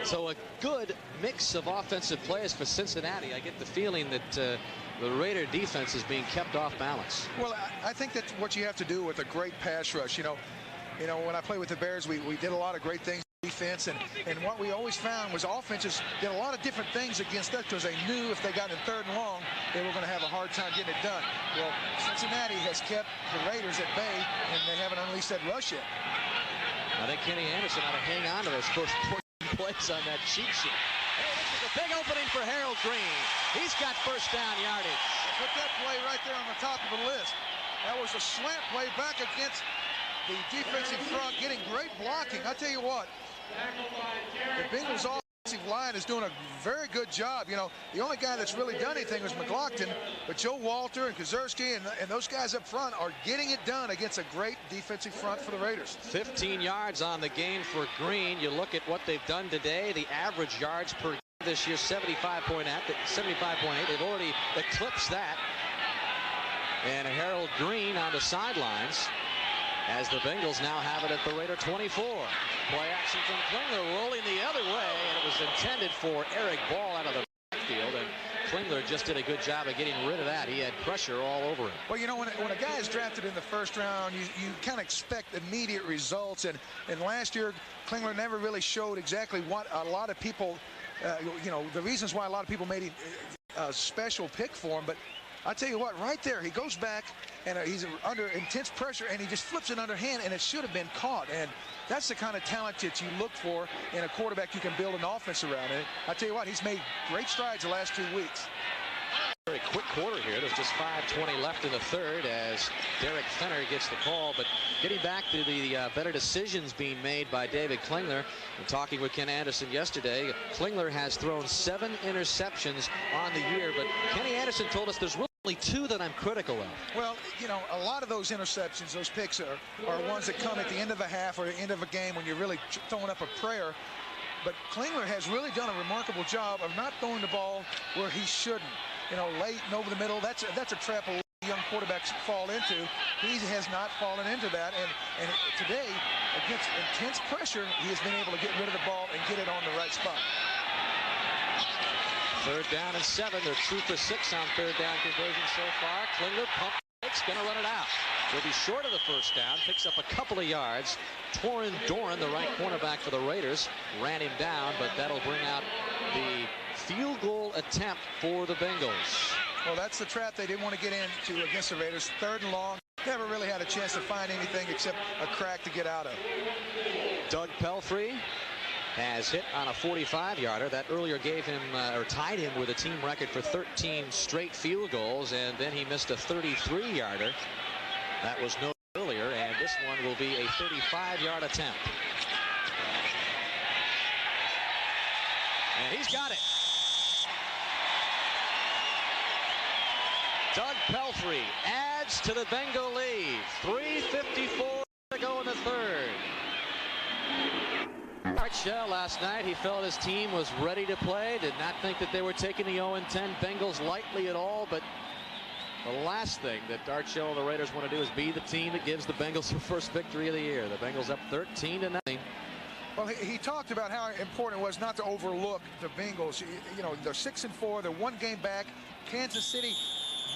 Speaker 1: So a good mix of offensive players for Cincinnati. I get the feeling that the Raider defense is being kept off balance.
Speaker 2: Well, I think that's what you have to do with a great pass rush. You know, when I played with the Bears, we did a lot of great things. Defense and what we always found was offenses did a lot of different things against us because they knew if they got in 3rd and long they were going to have a hard time getting it done. Well, Cincinnati has kept the Raiders at bay, and they haven't unleashed that rush yet.
Speaker 1: I think Kenny Anderson ought to hang on to those first 14 plays on that cheat sheet. Hey, this is a big opening for Harold Green. He's got 1st down yardage.
Speaker 2: Put that play right there on the top of the list. That was a slant play back against the defensive front, getting great blocking. I tell you what, the Bengals offensive line is doing a very good job. You know, the only guy that's really done anything was McLaughlin, but Joe Walter and Kazurski and those guys up front are getting it done against a great defensive front for the Raiders.
Speaker 1: 15 yards on the game for Green. You look at what they've done today, the average yards per game this year, 75.8. They've already eclipsed that. And Harold Green on the sidelines, as the Bengals now have it at the Raider 24. Play action from Klingler rolling the other way, and it was intended for Eric Ball out of the backfield, and Klingler just did a good job of getting rid of that. He had pressure all over him.
Speaker 2: Well, you know, when a guy is drafted in the 1st round, you kind of expect immediate results, and last year Klingler never really showed exactly what a lot of people, you know, the reasons why a lot of people made him a special pick for him, but I tell you what, right there, he goes back and he's under intense pressure and he just flips it underhand, and it should have been caught. And that's the kind of talent that you look for in a quarterback you can build an offense around. And I tell you what, he's made great strides the last 2 weeks.
Speaker 1: Very quick quarter here. There's just 5:20 left in the third as Derek Fenner gets the call. But getting back to the better decisions being made by David Klingler, and talking with Ken Anderson yesterday, Klingler has thrown 7 interceptions on the year, but Kenny Anderson told us there's really only 2 that I'm critical of.
Speaker 2: Well, you know, a lot of those interceptions, those picks are ones that come at the end of a half or the end of a game when you're really throwing up a prayer. But Klingler has really done a remarkable job of not throwing the ball where he shouldn't. You know, late and over the middle, that's a trap a young quarterbacks fall into. He has not fallen into that, and today, against intense pressure, he has been able to get rid of the ball and get it on the right spot.
Speaker 1: 3rd down and 7. They're 2 for 6 on 3rd down conversion so far. Klingler pump fakes, gonna run it out. He'll be short of the 1st down, picks up a couple of yards. Torrin Doran, the right cornerback for the Raiders, ran him down, but that'll bring out the field goal attempt for the Bengals.
Speaker 2: Well, that's the trap they didn't want to get into against the Raiders. 3rd and long. Never really had a chance to find anything except a crack to get out of.
Speaker 1: Doug Pelfrey has hit on a 45-yarder. That earlier gave him, or tied him with a team record for 13 straight field goals, and then he missed a 33-yarder. That was no earlier, and this one will be a 35-yard attempt. And he's got it. Doug Pelfrey adds to the Bengal lead. 3:54 to go in the 3rd. Art Shell last night, he felt his team was ready to play. Did not think that they were taking the 0-10 Bengals lightly at all, but the last thing that Art Shell and the Raiders want to do is be the team that gives the Bengals their first victory of the year. The Bengals up 13-0.
Speaker 2: Well, he talked about how important it was not to overlook the Bengals. You know, they're 6-4. They're 1 game back. Kansas City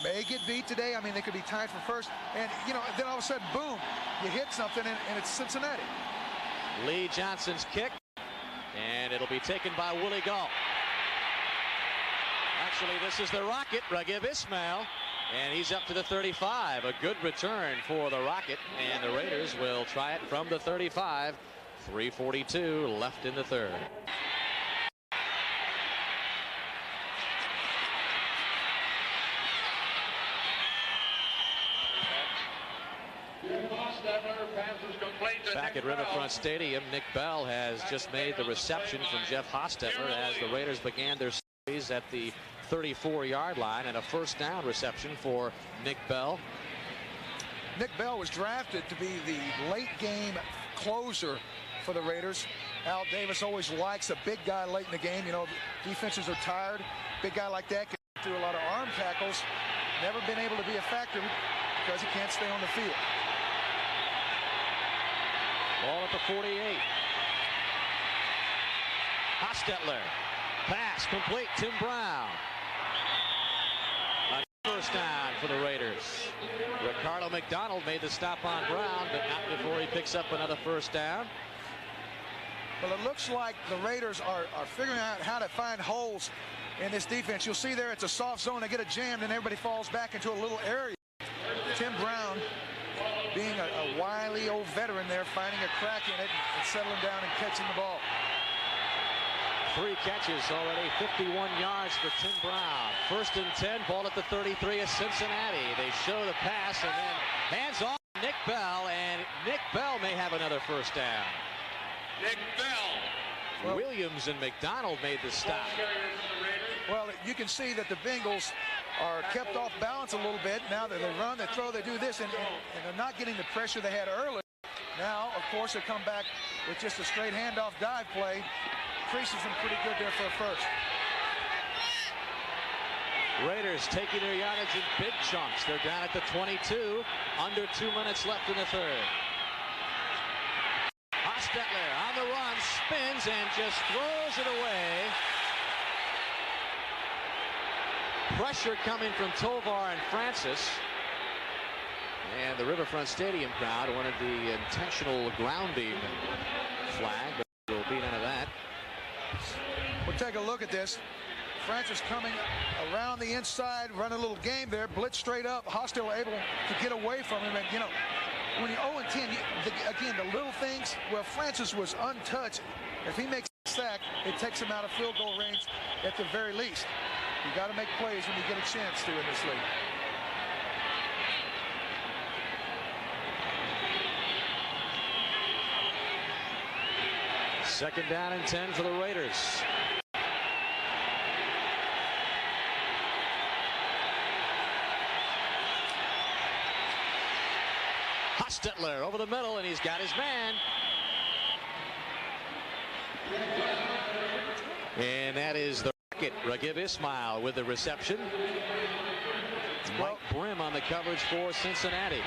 Speaker 2: may get beat today. I mean, they could be tied for first. And, you know, then all of a sudden, boom, you hit something, and it's Cincinnati.
Speaker 1: Lee Johnson's kick, and it'll be taken by Willie Gall. Actually, this is the Rocket, Ragib Ismail, and he's up to the 35. A good return for the Rocket, and the Raiders will try it from the 35. 3:42 left in the 3rd. Back at Riverfront Stadium, Nick Bell has just made the reception from Jeff Hostetler as the Raiders began their series at the 34-yard line, and a 1st down reception for Nick Bell.
Speaker 2: Nick Bell was drafted to be the late game closer for the Raiders. Al Davis always likes a big guy late in the game. You know, defenses are tired. Big guy like that can do a lot of arm tackles. Never been able to be a factor because he can't stay on the field.
Speaker 1: Ball at the 48. Hostetler. Pass complete. Tim Brown. A 1st down for the Raiders. Ricardo McDonald made the stop on Brown, but not before he picks up another 1st down.
Speaker 2: Well, it looks like the Raiders are figuring out how to find holes in this defense. You'll see there it's a soft zone. They get it jammed, and everybody falls back into a little area. Tim Brown, being a wily old veteran there, finding a crack in it and settling down and catching the ball.
Speaker 1: 3 catches already, 51 yards for Tim Brown. 1st and 10, ball at the 33 of Cincinnati. They show the pass, and then hands off Nick Bell, and Nick Bell may have another 1st down. Nick Bell. Well, Williams and McDonald made the stop.
Speaker 2: Well, you can see that the Bengals are kept off balance a little bit. Now that they run, they throw, they do this, and they're not getting the pressure they had earlier. Now, of course, they come back with just a straight handoff dive play. Creases them pretty good there for a 1st.
Speaker 1: Raiders taking their yardage in big chunks. They're down at the 22. Under 2 minutes left in the 3rd. Hostetler on the run, spins and just throws it away. Pressure coming from Tovar and Francis. And the Riverfront Stadium crowd wanted the intentional grounding flag, but there will be none of that.
Speaker 2: We'll take a look at this. Francis coming around the inside, running a little game there, blitz straight up. Hostetler able to get away from him. And, you know, when you're 0-10, again, the little things, well, Francis was untouched. If he makes a sack, it takes him out of field goal range at the very least. You got to make plays when you get a chance to in this league.
Speaker 1: Second down and 10 for the Raiders. Hostetler over the middle, and he's got his man. And that is the Rocket, Ragib Ismail with the reception. Mike Brim on the coverage for Cincinnati.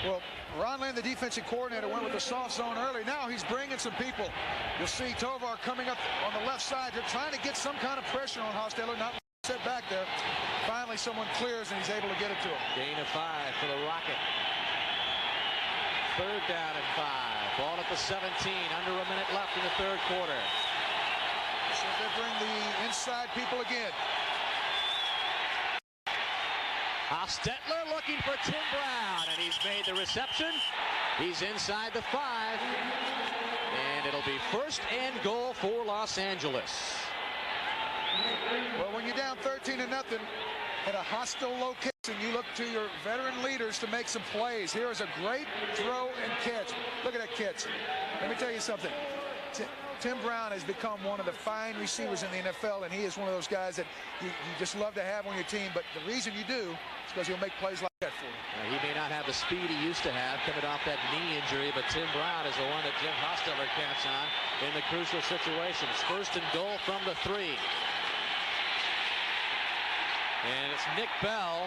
Speaker 2: Well, Ron Lynn, the defensive coordinator, went with the soft zone early. Now he's bringing some people. You'll see Tovar coming up on the left side. They're trying to get some kind of pressure on Hostetler, not set back there. Finally, someone clears, and he's able to get it to him.
Speaker 1: Gain of 5 for the Rocket. Third down and 5. Ball at the 17. Under a minute left in the third quarter.
Speaker 2: So they bring the inside people again.
Speaker 1: Hostetler looking for Tim Brown, and he's made the reception. He's inside the 5, and it'll be first and goal for Los Angeles.
Speaker 2: Well, when you're down 13-0 at a hostile location, you look to your veteran leaders to make some plays. Here is a great throw and catch. Look at that catch. Let me tell you something. Tim Brown has become one of the fine receivers in the NFL, and he is one of those guys that you just love to have on your team. But the reason you do is because he'll make plays like that for you.
Speaker 1: He may not have the speed he used to have coming off that knee injury, but Tim Brown is the one that Jim Hostetler counts on in the crucial situations. First and goal from the 3. And it's Nick Bell,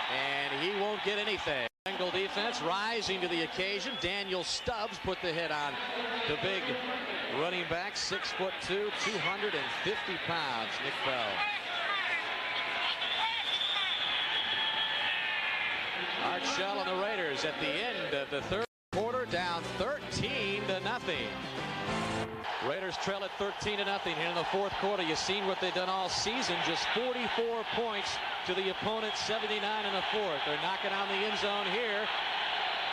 Speaker 1: and he won't get anything. Bengal defense rising to the occasion. Daniel Stubbs put the hit on the big running back, 6'2", 250 pounds, Nick Bell. Art Shell and the Raiders at the end of the third quarter, down 13-0. Raiders trail at 13-0 here in the fourth quarter. You've seen what they've done all season. Just 44 points to the opponent, 79 in the fourth. They're knocking on the end zone here.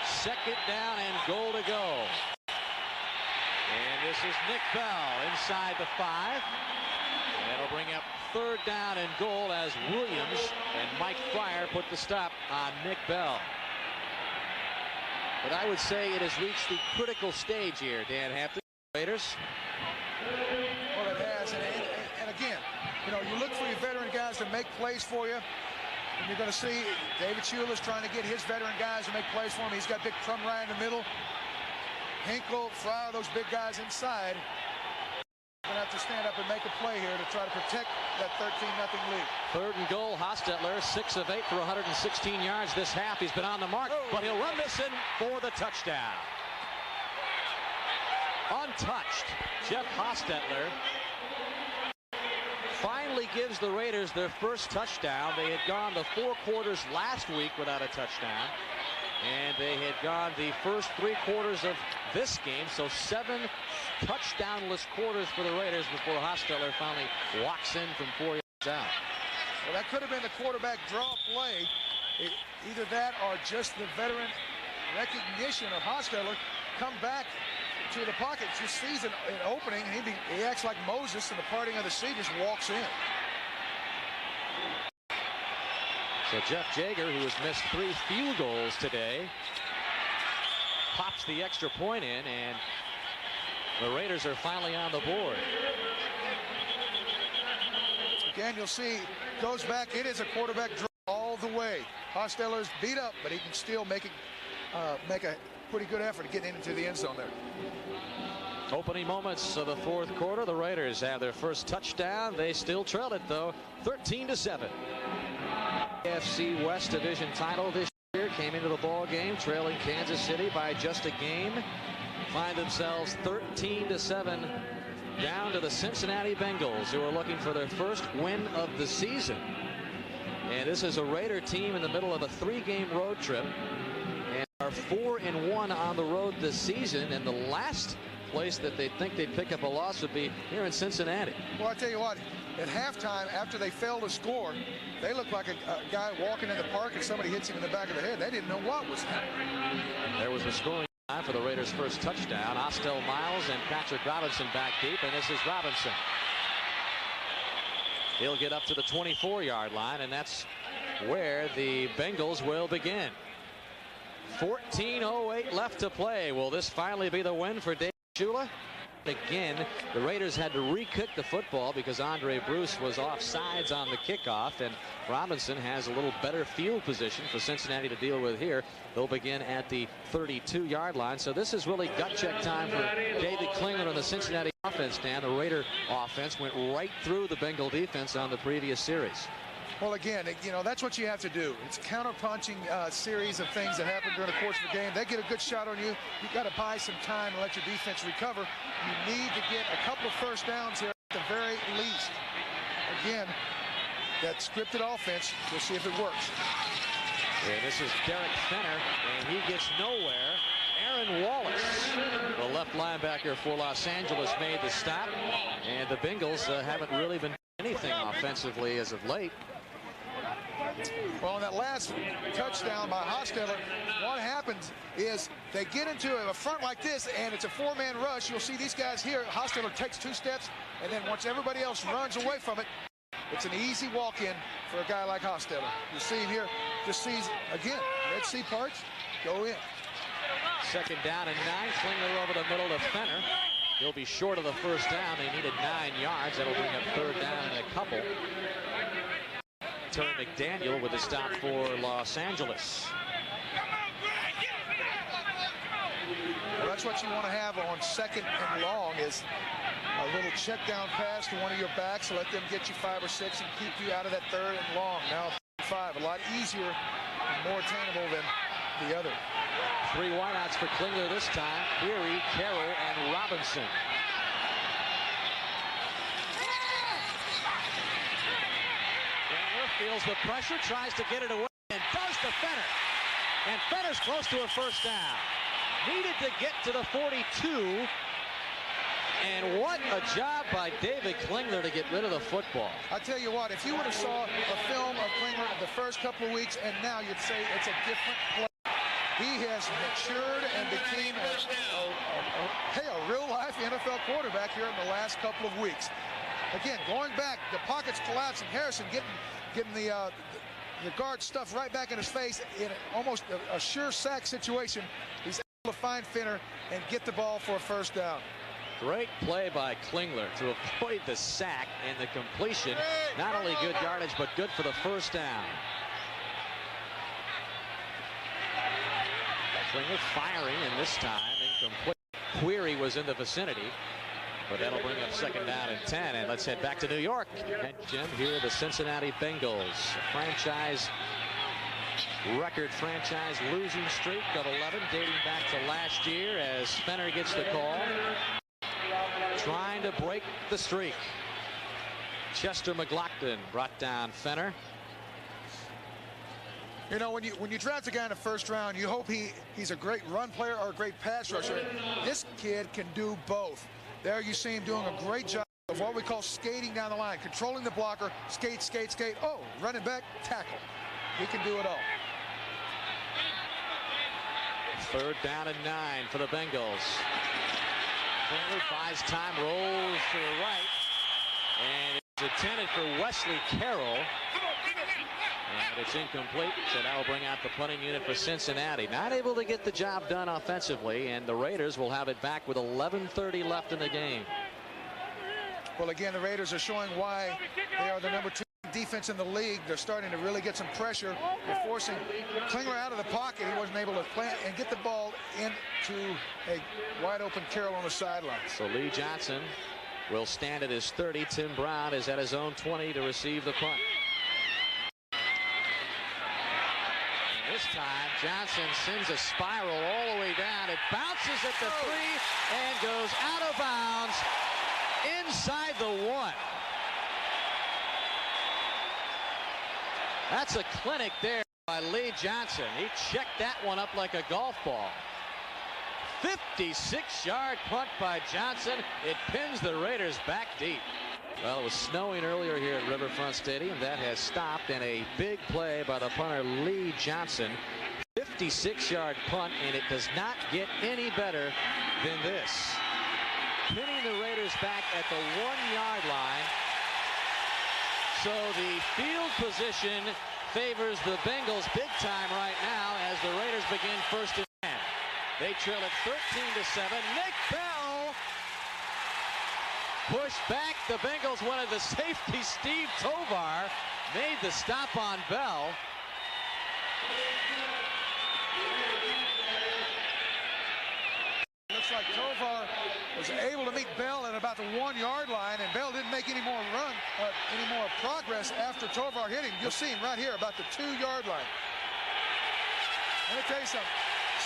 Speaker 1: Second down and goal to go. And this is Nick Bell inside the 5. And that'll bring up third down and goal as Williams and Mike Fryer put the stop on Nick Bell. But I would say it has reached the critical stage here, Dan Hampton. Raiders.
Speaker 2: Well, it has, and again, you know, you look for your veteran guys to make plays for you, and you're going to see David Shula's trying to get his veteran guys to make plays for him. He's got Big Crumry in the middle. Hinkle, Fryer, those big guys inside. Going to have to stand up and make a play here to try to protect that 13-0 lead.
Speaker 1: Third and goal, Hostetler, 6 of 8 for 116 yards this half. He's been on the mark, but he'll run this in for the touchdown. Untouched, Jeff Hostetler finally gives the Raiders their first touchdown. They had gone the 4 quarters last week without a touchdown, and they had gone the first 3 quarters of this game, so 7 touchdownless quarters for the Raiders before Hostetler finally walks in from 4 yards out.
Speaker 2: Well, that could have been the quarterback draw play. Either that or just the veteran recognition of Hostetler. Come back to the pocket, just sees an opening, and he acts like Moses in the parting of the sea, just walks in.
Speaker 1: So Jeff Jager, who has missed 3 field goals today, pops the extra point in, and the Raiders are finally on the board.
Speaker 2: Again, you'll see, goes back. It is a quarterback draw all the way. Hostetler's beat up, but he can still make a pretty good effort getting into the end zone there.
Speaker 1: Opening moments of the fourth quarter, the Raiders have their first touchdown. They still trail it, though, 13-7. AFC West Division title this year came into the ball game trailing Kansas City by just a game. Find themselves 13-7 down to the Cincinnati Bengals, who are looking for their first win of the season. And this is a Raider team in the middle of a 3-game road trip, and are 4-1 on the road this season. And the last place that they'd think they'd pick up a loss would be here in Cincinnati.
Speaker 2: Well, I tell you what, at halftime, after they failed to score, they looked like a guy walking in the park and somebody hits him in the back of the head. They didn't know what was happening.
Speaker 1: There was a scoring time for the Raiders' first touchdown. Ostel Miles and Patrick Robinson back deep, and this is Robinson. He'll get up to the 24-yard line, and that's where the Bengals will begin. 14:08 left to play. Will this finally be the win for Dave Shula? Again, the Raiders had to re-kick the football because Andre Bruce was offsides on the kickoff, and Robinson has a little better field position for Cincinnati to deal with here. They'll begin at the 32-yard line. So this is really gut check time for David Klingler and the Cincinnati offense. Dan, the Raider offense went right through the Bengal defense on the previous series.
Speaker 2: Well, again, you know, that's what you have to do. It's counter-punching series of things that happen during the course of the game. They get a good shot on you. You've got to buy some time and let your defense recover. You need to get a couple of first downs here at the very least. Again, that scripted offense, we'll see if it works.
Speaker 1: And this is Derek Fenner, and he gets nowhere. Aaron Wallace, the left linebacker for Los Angeles, made the stop. And the Bengals haven't really been doing anything offensively as of late.
Speaker 2: Well, on that last touchdown by Hostetler, what happens is they get into a front like this, and it's a four-man rush. You'll see these guys here. Hostetler takes 2 steps, and then once everybody else runs away from it, it's an easy walk-in for a guy like Hostetler. You see him here, just sees, again, Red Sea parts, go in.
Speaker 1: 2nd down and 9. Klingler over the middle to Fenner. He'll be short of the first down. They needed 9 yards. That'll bring up 3rd down and a couple. Terry McDaniel with a stop for Los Angeles.
Speaker 2: Well, that's what you want to have on 2nd and long is a little check down pass to one of your backs. Let them get you 5 or 6 and keep you out of that 3rd and long. Now 5, a lot easier and more attainable than the other.
Speaker 1: 3 wideouts for Klingler this time. Peary, Carroll, and Robinson. Feels the pressure, tries to get it away, and does to Fenner. And Fenner's close to a first down. Needed to get to the 42. And what a job by David Klingler to get rid of the football.
Speaker 2: I tell you what, if you would have saw a film of Klingler the first couple of weeks and now you'd say it's a different play. He has matured and became a real-life NFL quarterback here in the last couple of weeks. Again, going back, the pocket's collapsing. Harrison getting the guard stuff right back in his face in almost a sure sack situation. He's able to find Fenner and get the ball for a first down.
Speaker 1: Great play by Klingler to avoid the sack and the completion. Not only good yardage, but good for the first down. Klingler firing, and this time incomplete. Query was in the vicinity. But that'll bring up 2nd down and 10. And let's head back to New York. And Jim, here are the Cincinnati Bengals. Franchise record franchise losing streak of 11 dating back to last year as Fenner gets the call. Trying to break the streak. Chester McLaughlin brought down Fenner.
Speaker 2: You know, when you draft a guy in the 1st round, you hope he's a great run player or a great pass rusher. This kid can do both. There you see him doing a great job of what we call skating down the line, controlling the blocker, skate, skate, skate. Oh, running back, tackle. He can do it all.
Speaker 1: 3rd down and 9 for the Bengals. Klingler buys time, rolls to the right, and it's intended for Wesley Carroll. And it's incomplete, so that will bring out the punting unit for Cincinnati. Not able to get the job done offensively, and the Raiders will have it back with 11:30 left in the game.
Speaker 2: Well, again, the Raiders are showing why they are the #2 defense in the league. They're starting to really get some pressure. They're forcing Klingler out of the pocket. He wasn't able to plant and get the ball into a wide-open Carroll on the sideline.
Speaker 1: So Lee Johnson will stand at his 30. Tim Brown is at his own 20 to receive the punt. This time, Johnson sends a spiral all the way down. It bounces at the 3 and goes out of bounds inside the 1. That's a clinic there by Lee Johnson. He checked that one up like a golf ball. 56-yard punt by Johnson. It pins the Raiders back deep. Well, it was snowing earlier here at Riverfront Stadium. That has stopped, and a big play by the punter Lee Johnson. 56-yard punt, and it does not get any better than this. Pinning the Raiders back at the 1-yard line. So the field position favors the Bengals big time right now as the Raiders begin 1st and 10. They trail at 13-7. Nick Bell pushed back. The Bengals wanted the safety. Steve Tovar made the stop on Bell.
Speaker 2: Looks like Tovar was able to meet Bell at about the 1-yard line, and Bell didn't make any more progress after Tovar hit him. You'll see him right here about the 2-yard line. Let me tell you something.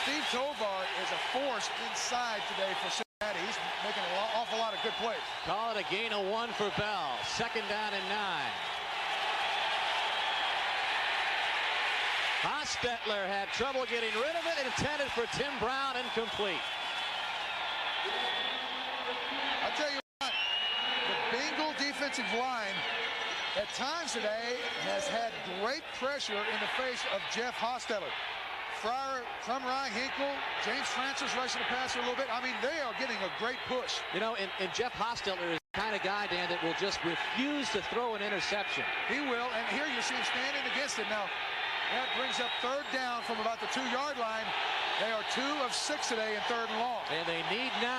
Speaker 2: Steve Tovar is a force inside today for Cincinnati. He's making an awful lot of good plays.
Speaker 1: Call it a gain of 1 for Bell. 2nd down and 9. Hostetler had trouble getting rid of it. Intended for Tim Brown, incomplete.
Speaker 2: I'll tell you what, the Bengal defensive line at times today has had great pressure in the face of Jeff Hostetler. Fryer, Crumry, Hinkle, James Francis rushing the passer a little bit. I mean, they are getting a great push.
Speaker 1: You know, and Jeff Hostetler is the kind of guy, Dan, that will just refuse to throw an interception.
Speaker 2: He will, and here you see him standing against it. Now, that brings up 3rd down from about the 2-yard line. They are 2 of 6 today in 3rd and long.
Speaker 1: And they need 9.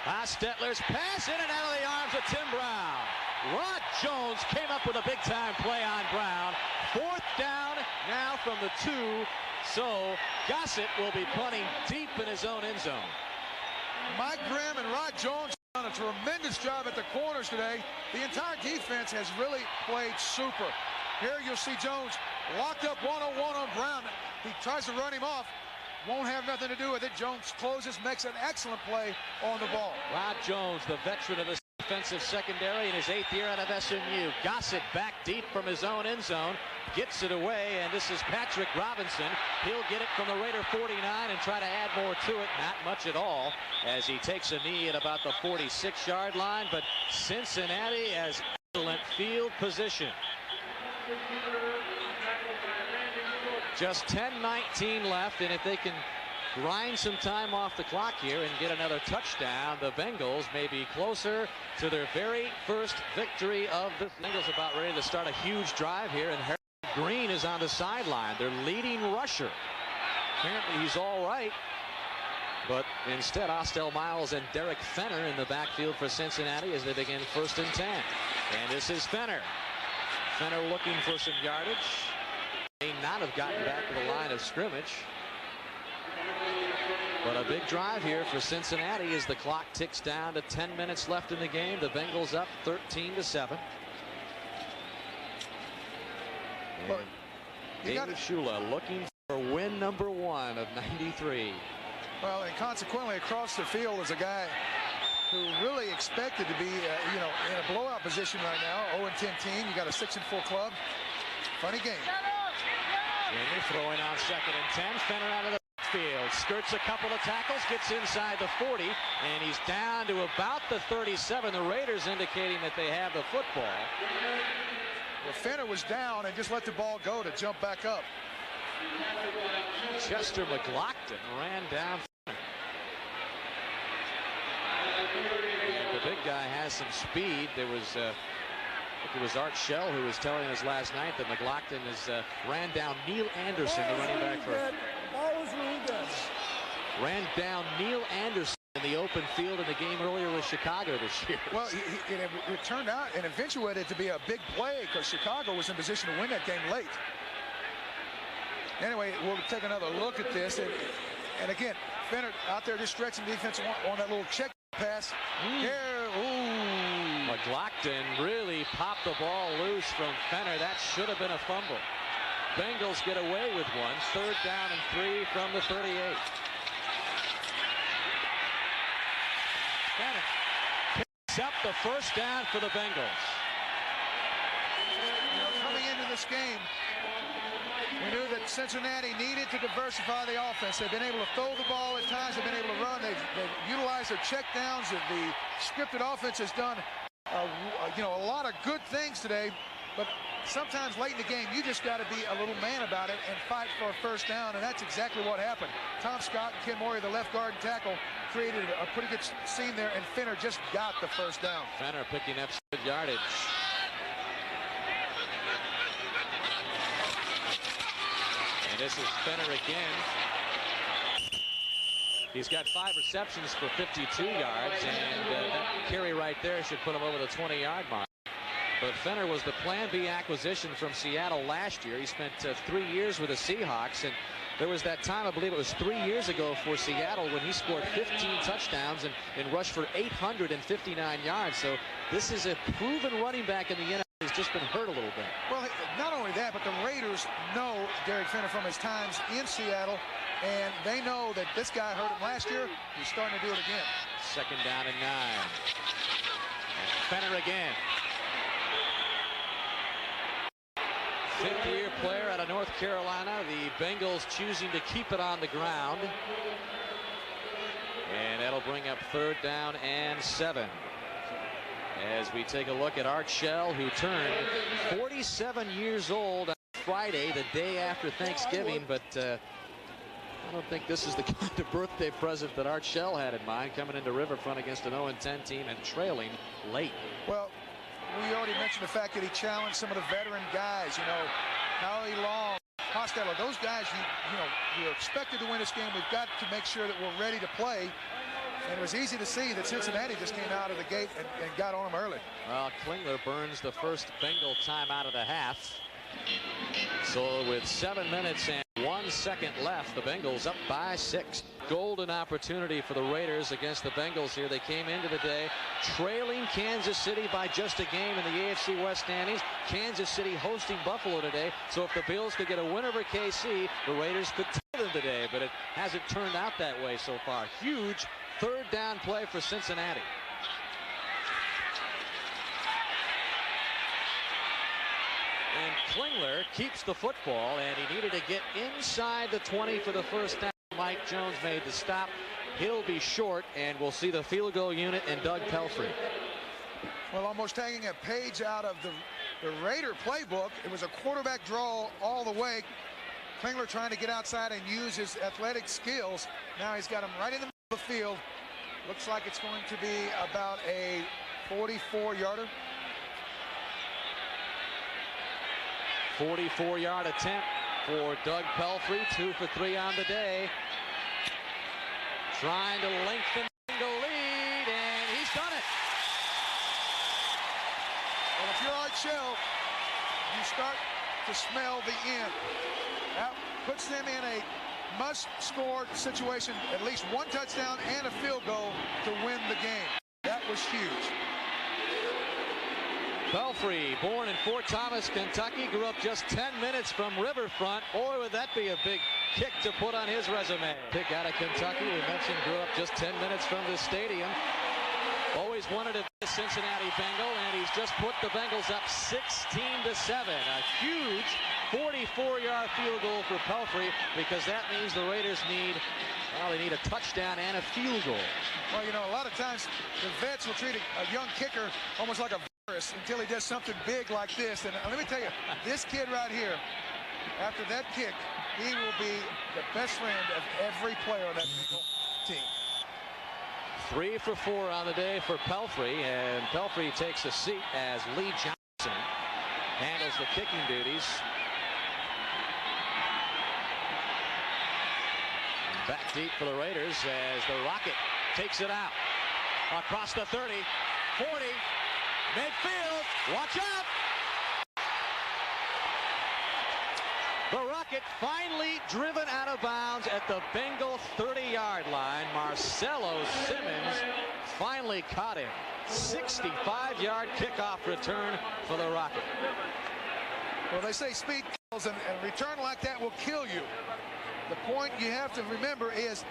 Speaker 1: Hostetler's pass in and out of the arms of Tim Brown. Rod Jones came up with a big-time play on Brown. 4th down now from the 2. So Gossett will be punting deep in his own end zone.
Speaker 2: Mike Graham and Rod Jones done a tremendous job at the corners today. The entire defense has really played super. Here you'll see Jones locked up 1-on-1 on Brown. He tries to run him off. Won't have nothing to do with it. Jones closes, makes an excellent play on the ball.
Speaker 1: Rod Jones, the veteran of the defensive secondary in his 8th year out of SMU. Gossett back deep from his own end zone. Gets it away, and this is Patrick Robinson. He'll get it from the Raider 49 and try to add more to it. Not much at all as he takes a knee at about the 46-yard line. But Cincinnati has excellent field position. Just 10:19 left, and if they can grind some time off the clock here and get another touchdown, the Bengals may be closer to their very first victory of the Bengals. About ready to start a huge drive here, and Harry Green is on the sideline, their leading rusher. Apparently he's all right, but instead Austell Miles and Derek Fenner in the backfield for Cincinnati as they begin 1st and 10. And this is Fenner. Fenner looking for some yardage. May not have gotten back to the line of scrimmage. But a big drive here for Cincinnati as the clock ticks down to 10 minutes left in the game. The Bengals up 13-7.
Speaker 2: Well,
Speaker 1: David Shula looking for win number 1 of 93.
Speaker 2: Well, and consequently across the field is a guy who really expected to be, in a blowout position right now. 0-10 team. You got a 6-4 club. Funny game.
Speaker 1: Jimmy throwing on 2nd and 10. Fenner out of the field, skirts a couple of tackles, gets inside the 40, and he's down to about the 37. The Raiders indicating that they have the football.
Speaker 2: Well, Fenner was down and just let the ball go to jump back up.
Speaker 1: Chester McLaughlin ran down Fenner. The big guy has some speed. There was it was Art Shell who was telling us last night that McLaughlin ran down Neil Anderson, the running back for. Ran down Neil Anderson in the open field in the game earlier with Chicago this year.
Speaker 2: Well, it turned out and eventuated to be a big play because Chicago was in position to win that game late. Anyway, we'll take another look at this. And again, Fenner out there just stretching defense on that little check pass. Here,
Speaker 1: McLaughlin really popped the ball loose from Fenner. That should have been a fumble. Bengals get away with one. 3rd down and 3 from the 38. Fenner picks up the 1st down for the Bengals.
Speaker 2: Coming into this game, We knew that Cincinnati needed to diversify the offense. They've been able to throw the ball at times. They've been able to run. They've utilized their check downs. The scripted offense has done a lot of good things today. But sometimes late in the game, you just got to be a little man about it and fight for a first down, and that's exactly what happened. Tom Scott and Ken Morey, the left guard and tackle, created a pretty good scene there, and Fenner just got the first down.
Speaker 1: Fenner picking up good yardage. And this is Fenner again. He's got 5 receptions for 52 yards, and that carry right there should put him over the 20-yard mark. But Fenner was the Plan B acquisition from Seattle last year. He spent 3 years with the Seahawks, and there was that time, I believe it was 3 years ago for Seattle, when he scored 15 touchdowns and rushed for 859 yards. So this is a proven running back in the NFL. He's just been hurt a little bit.
Speaker 2: Well, not only that, but the Raiders know Derek Fenner from his times in Seattle, and they know that this guy hurt him last year. He's starting to do it again.
Speaker 1: 2nd down and 9. And Fenner again. 5th-year player out of North Carolina. The Bengals choosing to keep it on the ground. And that'll bring up 3rd down and 7. As we take a look at Art Shell, who turned 47 years old on Friday, the day after Thanksgiving. But I don't think this is the kind of birthday present that Art Shell had in mind, coming into Riverfront against an 0-10 team and trailing late.
Speaker 2: Well, we already mentioned the fact that he challenged some of the veteran guys, Howie Long, Costello, those guys, you're expected to win this game. We've got to make sure that we're ready to play. And it was easy to see that Cincinnati just came out of the gate and got on them early.
Speaker 1: Well, Klingler burns the first Bengal timeout of the half. So with 7 minutes and 1 second left, the Bengals up by 6. Golden opportunity for the Raiders against the Bengals here. They came into the day trailing Kansas City by just a game in the AFC West standings. Kansas City hosting Buffalo today. So if the Bills could get a win over KC, the Raiders could tell them today. But it hasn't turned out that way so far. Huge 3rd down play for Cincinnati. And Klingler keeps the football, and he needed to get inside the 20 for the first down. Mike Jones made the stop. He'll be short, and we'll see the field goal unit and Doug Pelfrey.
Speaker 2: Well, almost taking a page out of the Raider playbook. It was a quarterback draw all the way. Klingler trying to get outside and use his athletic skills. Now he's got him right in the middle of the field. Looks like it's going to be about a 44-yarder.
Speaker 1: 44-yard attempt for Doug Pelfrey. 2 for 3 on the day. Trying to lengthen the lead, and he's done it.
Speaker 2: Well, if you're Art Shell, you start to smell the end. That puts them in a must-score situation, at least 1 touchdown and a field goal to win the game. That was huge.
Speaker 1: Pelfrey, born in Fort Thomas, Kentucky, grew up just 10 minutes from Riverfront. Boy, would that be a big kick to put on his resume. Pick out of Kentucky, we mentioned, grew up just 10 minutes from the stadium. Always wanted to be a Cincinnati Bengal, and he's just put the Bengals up 16-7. A huge 44-yard field goal for Pelfrey, because that means the Raiders need, well, they need a touchdown and a field goal.
Speaker 2: Well, a lot of times the vets will treat a young kicker almost like a virus until he does something big like this. And let me tell you, this kid right here, after that kick, he will be the best friend of every player on that team.
Speaker 1: 3 for 4 on the day for Pelfrey, and Pelfrey takes a seat as Lee Johnson handles the kicking duties. Back deep for the Raiders as the Rocket takes it out. Across the 30, 40, midfield, watch out! The Rocket finally driven out of bounds at the Bengal 30-yard line. Marcelo Simmons finally caught him. 65-yard kickoff return for the Rocket.
Speaker 2: Well, they say speed kills, and return like that will kill you. The point you have to remember is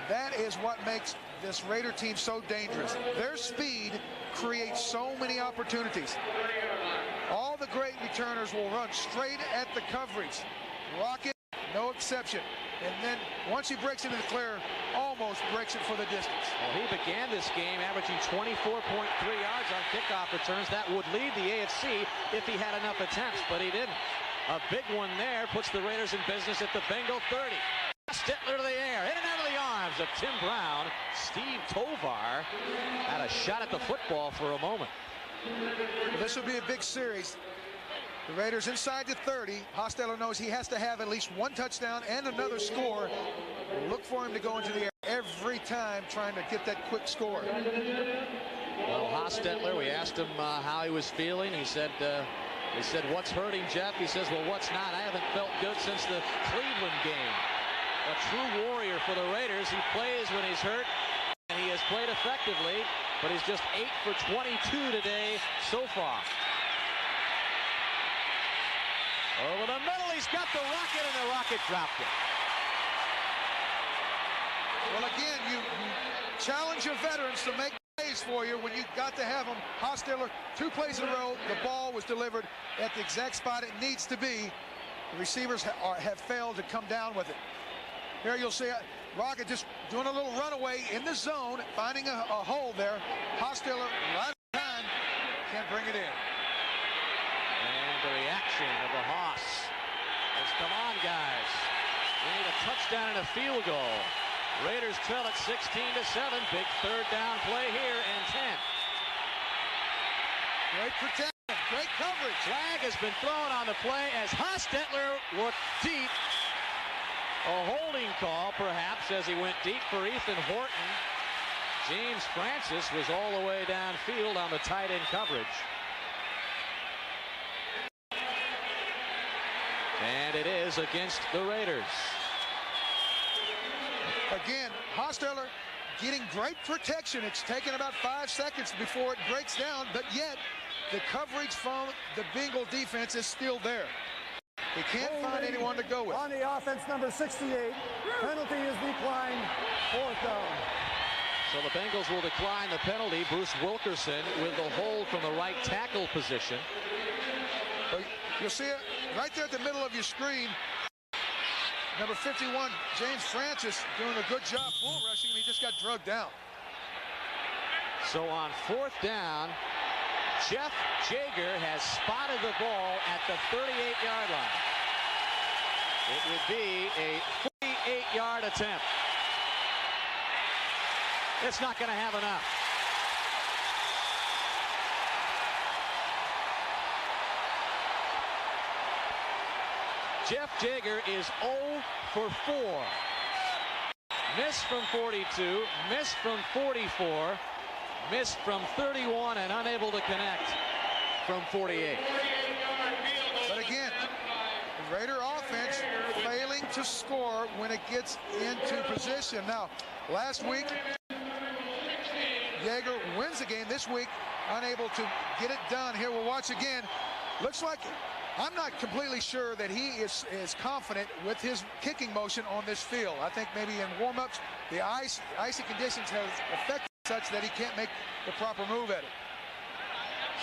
Speaker 2: that is what makes this Raider team so dangerous. Their speed creates so many opportunities. All the great returners will run straight at the coverage. Rocket, no exception. And then once he breaks into the clear, almost breaks it for the distance.
Speaker 1: Well, he began this game averaging 24.3 yards on kickoff returns. That would lead the AFC if he had enough attempts, but he didn't. A big one there puts the Raiders in business at the Bengal 30. Stetler to the air, in and out of the arms of Tim Brown. Steve Tovar had a shot at the football for a moment.
Speaker 2: This will be a big series. The Raiders inside the 30. Hostetler knows he has to have at least one touchdown and another score. Look for him to go into the air every time trying to get that quick score.
Speaker 1: Well, Hostetler, we asked him how he was feeling. He said, what's hurting, Jeff? He says, well, what's not? I haven't felt good since the Cleveland game. A true warrior for the Raiders. He plays when he's hurt, and he has played effectively, but he's just 8 for 22 today so far. Over the middle, he's got the rocket, and the rocket dropped it.
Speaker 2: Well, again, you challenge your veterans to make plays for you when you got to have them. Hostetler, 2 plays in a row. The ball was delivered at the exact spot it needs to be. The receivers have failed to come down with it. Here you'll see Rocket just doing a little runaway in the zone, finding a hole there. Hostetler, right on time, can't bring it in.
Speaker 1: And the reaction of the Hoss is, come on, guys. We need a touchdown and a field goal. Raiders trail at 16-7. Big third down play here and 10.
Speaker 2: Great protection, great coverage.
Speaker 1: Flag has been thrown on the play as Hostetler looked deep. A holding call, perhaps, as he went deep for Ethan Horton. James Francis was all the way downfield on the tight end coverage. And it is against the Raiders.
Speaker 2: Again, Hostetler getting great protection. It's taken about 5 seconds before it breaks down, but yet the coverage from the Bengal defense is still there. He can't find anyone to go with.
Speaker 3: On the offense, number 68. Penalty is declined. 4th down.
Speaker 1: So the Bengals will decline the penalty. Bruce Wilkerson with the hold from the right tackle position.
Speaker 2: You'll see it right there at the middle of your screen. Number 51, James Francis, doing a good job bull rushing. He just got drugged down.
Speaker 1: So on 4th down, Jeff Jager has spotted the ball at the 38-yard line. It would be a 48-yard attempt. It's not going to have enough. Jeff Jager is 0 for 4. Missed from 42, missed from 44, missed from 31, and unable to connect from 48.
Speaker 2: But again, the Raider offense failing to score when it gets into position. Now, last week, Jager wins the game. This week, unable to get it done. Here we'll watch again. Looks like, I'm not completely sure that he is confident with his kicking motion on this field. I think maybe in warm-ups, the icy conditions have affected such that he can't make the proper move at it.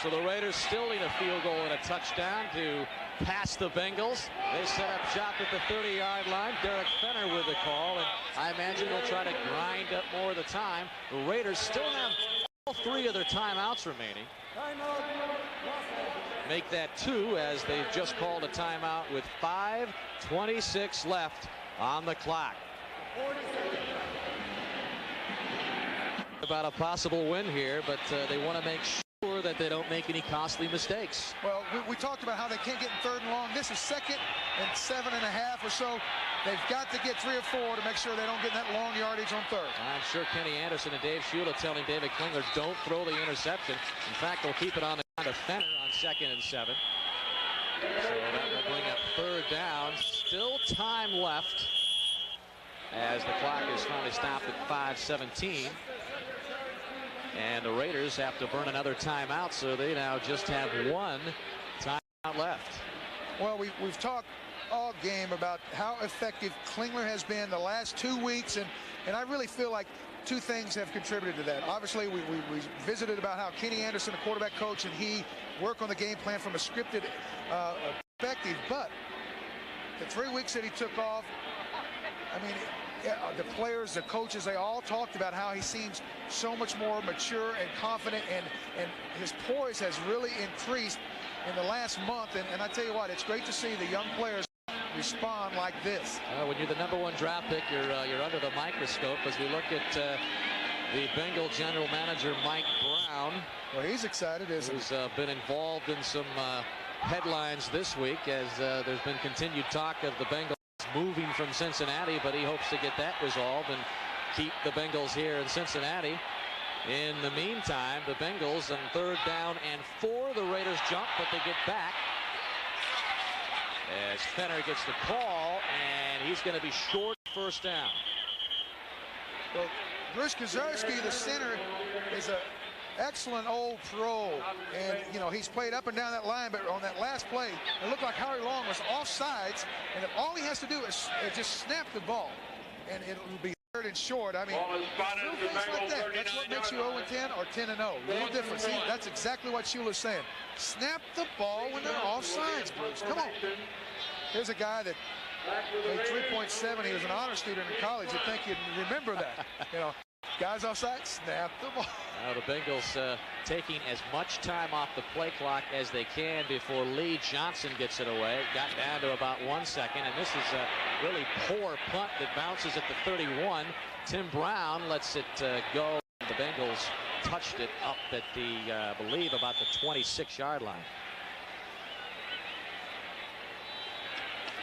Speaker 1: So the Raiders still need a field goal and a touchdown to pass the Bengals. They set up shop at the 30-yard line. Derek Fenner with the call, and I imagine they'll try to grind up more of the time. The Raiders still have all 3 of their timeouts remaining. Make that 2 as they've just called a timeout with 5:26 left on the clock. About a possible win here, but they want to make sure that they don't make any costly mistakes.
Speaker 2: Well, we talked about how they can't get in 3rd and long. This is 2nd and 7.5 or so. They've got to get 3 or 4 to make sure they don't get that long yardage on 3rd.
Speaker 1: I'm sure Kenny Anderson and Dave Shula telling David Klingler, don't throw the interception. In fact, they'll keep it on the ground of Fenner on 2nd and 7. So that will bring up 3rd down. Still time left as the clock is finally stopped at 5:17. And the Raiders have to burn another timeout, so they now just have 1 timeout left.
Speaker 2: Well, we've talked all game about how effective Klingler has been the last 2 weeks, and I really feel like 2 things have contributed to that. Obviously, we visited about how Kenny Anderson, the quarterback coach, and he work on the game plan from a scripted perspective, but the 3 weeks that he took off, I mean, the players, the coaches, they all talked about how he seems so much more mature and confident, and his poise has really increased in the last month. And I tell you what, it's great to see the young players respond like this.
Speaker 1: When you're the #1 draft pick, you're under the microscope. As we look at the Bengal general manager, Mike Brown.
Speaker 2: Well, he's excited, isn't he?
Speaker 1: Who's been involved in some headlines this week, as there's been continued talk of the Bengals moving from Cincinnati, but he hopes to get that resolved and keep the Bengals here in Cincinnati. In the meantime, the Bengals on 3rd down and 4. The Raiders jump, but they get back as Fenner gets the call, and he's going to be short 1st down.
Speaker 2: Well, Bruce Kozarski, the center, is an excellent old pro, and you know he's played up and down that line, but on that last play it looked like Howie Long was offsides, and if all he has to do is just snap the ball and it will be 3rd and short. I mean, little things like that, that's what makes you 0-10 or 10-0. Little difference. See, that's exactly what Shula's saying. Snap the ball when they're offsides, Bruce. Come on. Here's a guy that made 3.7. He was an honor student in college. You'd think you'd remember that. You know, guys offside, snap the ball.
Speaker 1: Now the Bengals taking as much time off the play clock as they can before Lee Johnson gets it away. Got down to about 1 second, and this is a really poor punt that bounces at the 31. Tim Brown lets it go. The Bengals touched it up at the, I believe, about the 26-yard line.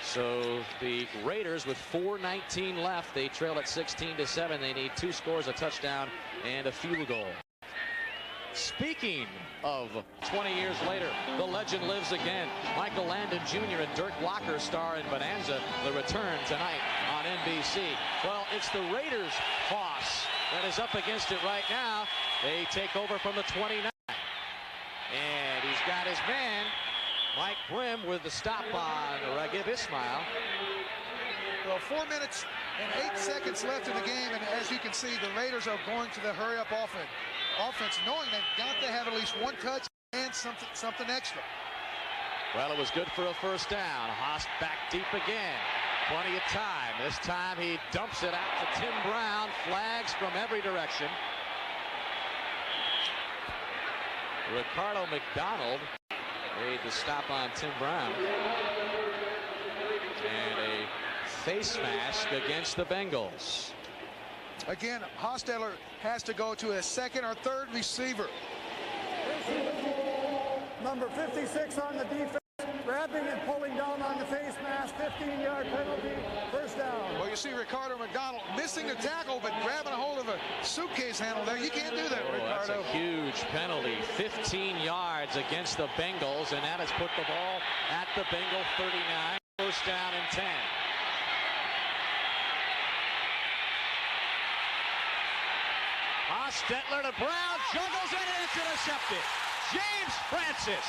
Speaker 1: So the Raiders, with 4:19 left, they trail at 16-7. They need 2 scores, a touchdown, and a field goal. Speaking of 20 years later, the legend lives again. Michael Landon Jr. and Dirk Blocker star in Bonanza. The return tonight on NBC. Well, it's the Raiders' Foss that is up against it right now. They take over from the 29. And he's got his man, Mike Grimm, with the stop on Ragib Ismail.
Speaker 2: Well, 4 minutes and 8 seconds left in the game, and as you can see, the Raiders are going to the hurry-up offense, knowing they've got to have at least 1 touch and something extra.
Speaker 1: Well, it was good for a 1st down. Haas back deep again. Plenty of time. This time he dumps it out to Tim Brown. Flags from every direction. Ricardo McDonald made the stop on Tim Brown. And a face mask against the Bengals.
Speaker 2: Again, Hostetler has to go to a 2nd or 3rd receiver.
Speaker 3: Number 56 on the defense, grabbing and pulling down on the face mask, 15-yard penalty, 1st down.
Speaker 2: Well, you see Ricardo McDonald missing the tackle, but grabbing a hold of a suitcase handle there. You can't do that, Ricardo.
Speaker 1: That's a huge penalty. 15 yards against the Bengals, and that has put the ball at the Bengal 39. 1st down and 10. Hostetler to Brown, juggles it, and it's intercepted. James Francis.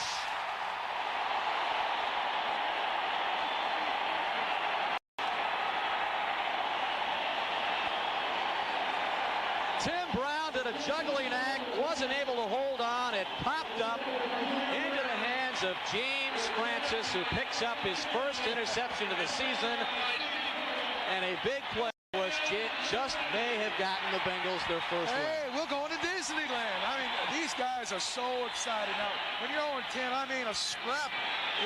Speaker 1: Tim Brown did a juggling act, wasn't able to hold on. It popped up into the hands of James Francis, who picks up his 1st interception of the season. And a big play was just may have gotten the Bengals their 1st win.
Speaker 2: Hey, we're going to Disneyland. I mean, these guys are so excited. Now, when you're 0-10, I mean, a scrap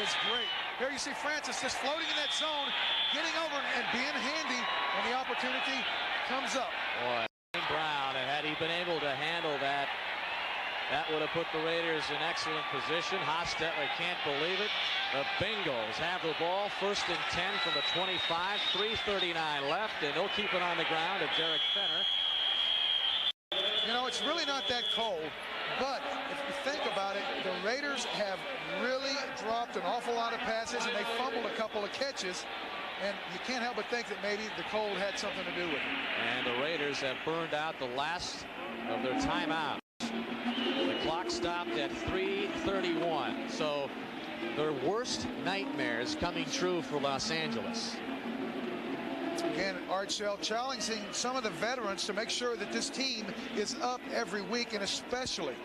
Speaker 2: is great. Here you see Francis just floating in that zone, getting over and being handy when the opportunity comes up.
Speaker 1: Boy, Brown, and had he been able to handle that, that would have put the Raiders in excellent position. Hostetler can't believe it. The Bengals have the ball, 1st and 10 from the 25, 3:39 left, and they'll keep it on the ground at Derek Fenner.
Speaker 2: You know, it's really not that cold, but if you think about it, the Raiders have really dropped an awful lot of passes, and they fumbled a couple of catches, and you can't help but think that maybe the cold had something to do with it.
Speaker 1: And the Raiders have burned out the last of their timeouts. The clock stopped at 3:31, so their worst nightmares coming true for Los Angeles.
Speaker 2: Again, Art Shell challenging some of the veterans to make sure that this team is up every week, and especially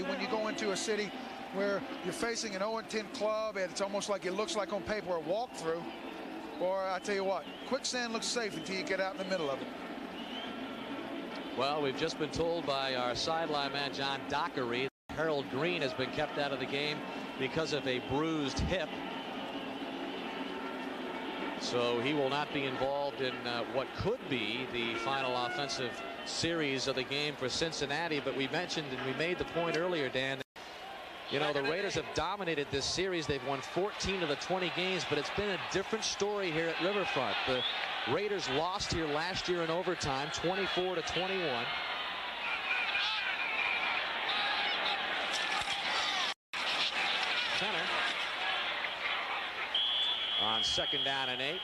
Speaker 2: when you go into a city where you're facing an 0-10 club and it's almost like it looks like on paper a walkthrough. Or I tell you what, quicksand looks safe until you get out in the middle of it.
Speaker 1: Well, we've just been told by our sideline man, John Dockery, that Harold Green has been kept out of the game because of a bruised hip. So he will not be involved in what could be the final offensive series of the game for Cincinnati. But we mentioned and we made the point earlier, Dan, you know, the Raiders have dominated this series. They've won 14 of the 20 games, but it's been a different story here at Riverfront. The Raiders lost here last year in overtime, 24-21. Center on 2nd down and 8.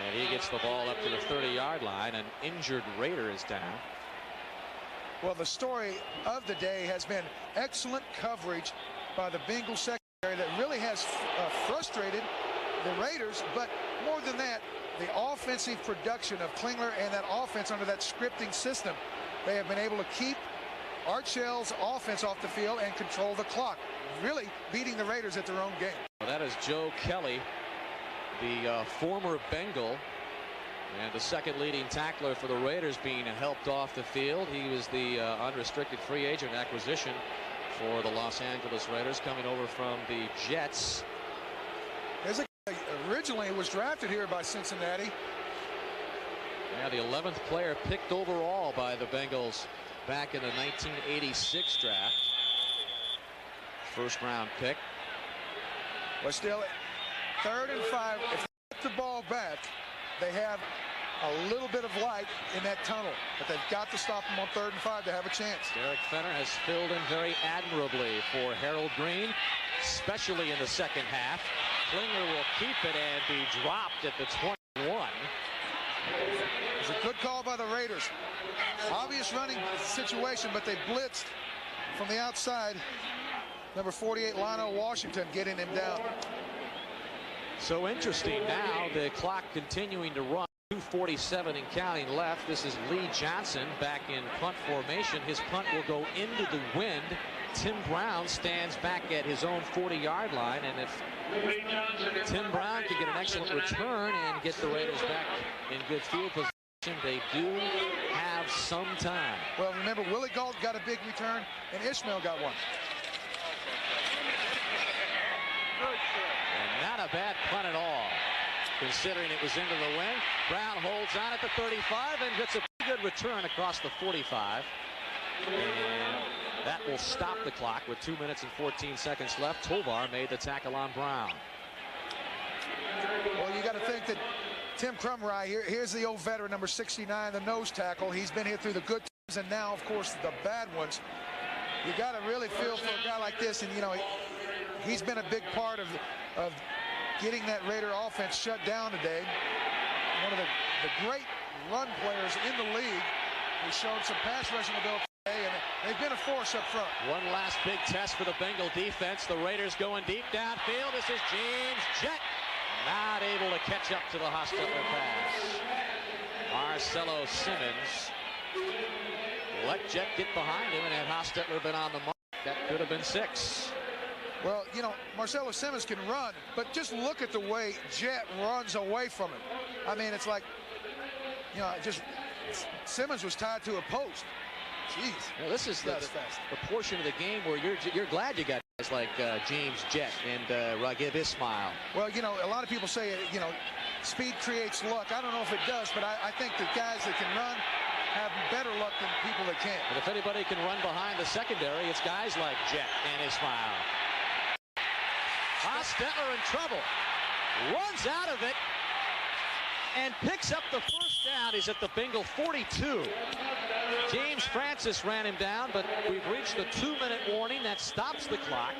Speaker 1: And he gets the ball up to the 30-yard line. An injured Raider is down.
Speaker 2: Well, the story of the day has been excellent coverage by the Bengals secondary that really has frustrated the Raiders. But more than that, the offensive production of Klingler and that offense under that scripting system, they have been able to keep Art Shell's offense off the field and control the clock, really beating the Raiders at their own game.
Speaker 1: Well, that is Joe Kelly, the former Bengal, and the second leading tackler for the Raiders, being helped off the field. He was the unrestricted free agent acquisition for the Los Angeles Raiders, coming over from the Jets.
Speaker 2: There's a guy originally was drafted here by Cincinnati.
Speaker 1: Yeah, the 11th player picked overall by the Bengals back in the 1986 draft. First round pick.
Speaker 2: But still, 3rd and 5. If they get the ball back, they have a little bit of light in that tunnel, but they've got to stop them on 3rd and 5 to have a chance.
Speaker 1: Derek Fenner has filled in very admirably for Harold Green, especially in the second half. Klingler will keep it and be dropped at the 21.
Speaker 2: It's a good call by the Raiders. Obvious running situation, but they blitzed from the outside. Number 48, Lionel Washington, getting him down.
Speaker 1: So interesting now, the clock continuing to run. 2:47 and counting left. This is Lee Johnson back in punt formation. His punt will go into the wind. Tim Brown stands back at his own 40-yard line, and if Tim Brown can get an excellent return and get the Raiders back in good field position, they do have some time.
Speaker 2: Well, remember, Willie Gault got a big return, and Ishmael got one.
Speaker 1: And not a bad punt at all, considering it was into the wind. Brown holds on at the 35 and gets a pretty good return across the 45. And that will stop the clock with 2 minutes and 14 seconds left. Tovar made the tackle on Brown.
Speaker 2: Well, you got to think that Tim Crumry, here's the old veteran, number 69, the nose tackle. He's been here through the good times and now, of course, the bad ones. You got to really feel for a guy like this, and, you know, he's been a big part of getting that Raider offense shut down today. One of the great run players in the league. He showed some pass rushing ability today, and they've been a force up front.
Speaker 1: One last big test for the Bengal defense. The Raiders going deep downfield. This is James Jett, not able to catch up to the Hostetler pass. Marcelo Simmons let Jett get behind him, and had Hostetler been on the mark, that could have been 6.
Speaker 2: Well, you know, Marcelo Simmons can run, but just look at the way Jett runs away from him. I mean, it's like, you know, just Simmons was tied to a post. Jeez.
Speaker 1: Now, this is the portion of the game where you're glad you got guys like James Jett and Raghib Ismail.
Speaker 2: Well, you know, a lot of people say, you know, speed creates luck. I don't know if it does, but I think the guys that can run have better luck than people that can't.
Speaker 1: And if anybody can run behind the secondary, it's guys like Jett and Ismail. Hostetler in trouble. Runs out of it and picks up the first down. He's at the Bengal 42. James Francis ran him down, but we've reached the 2-minute warning. That stops the clock.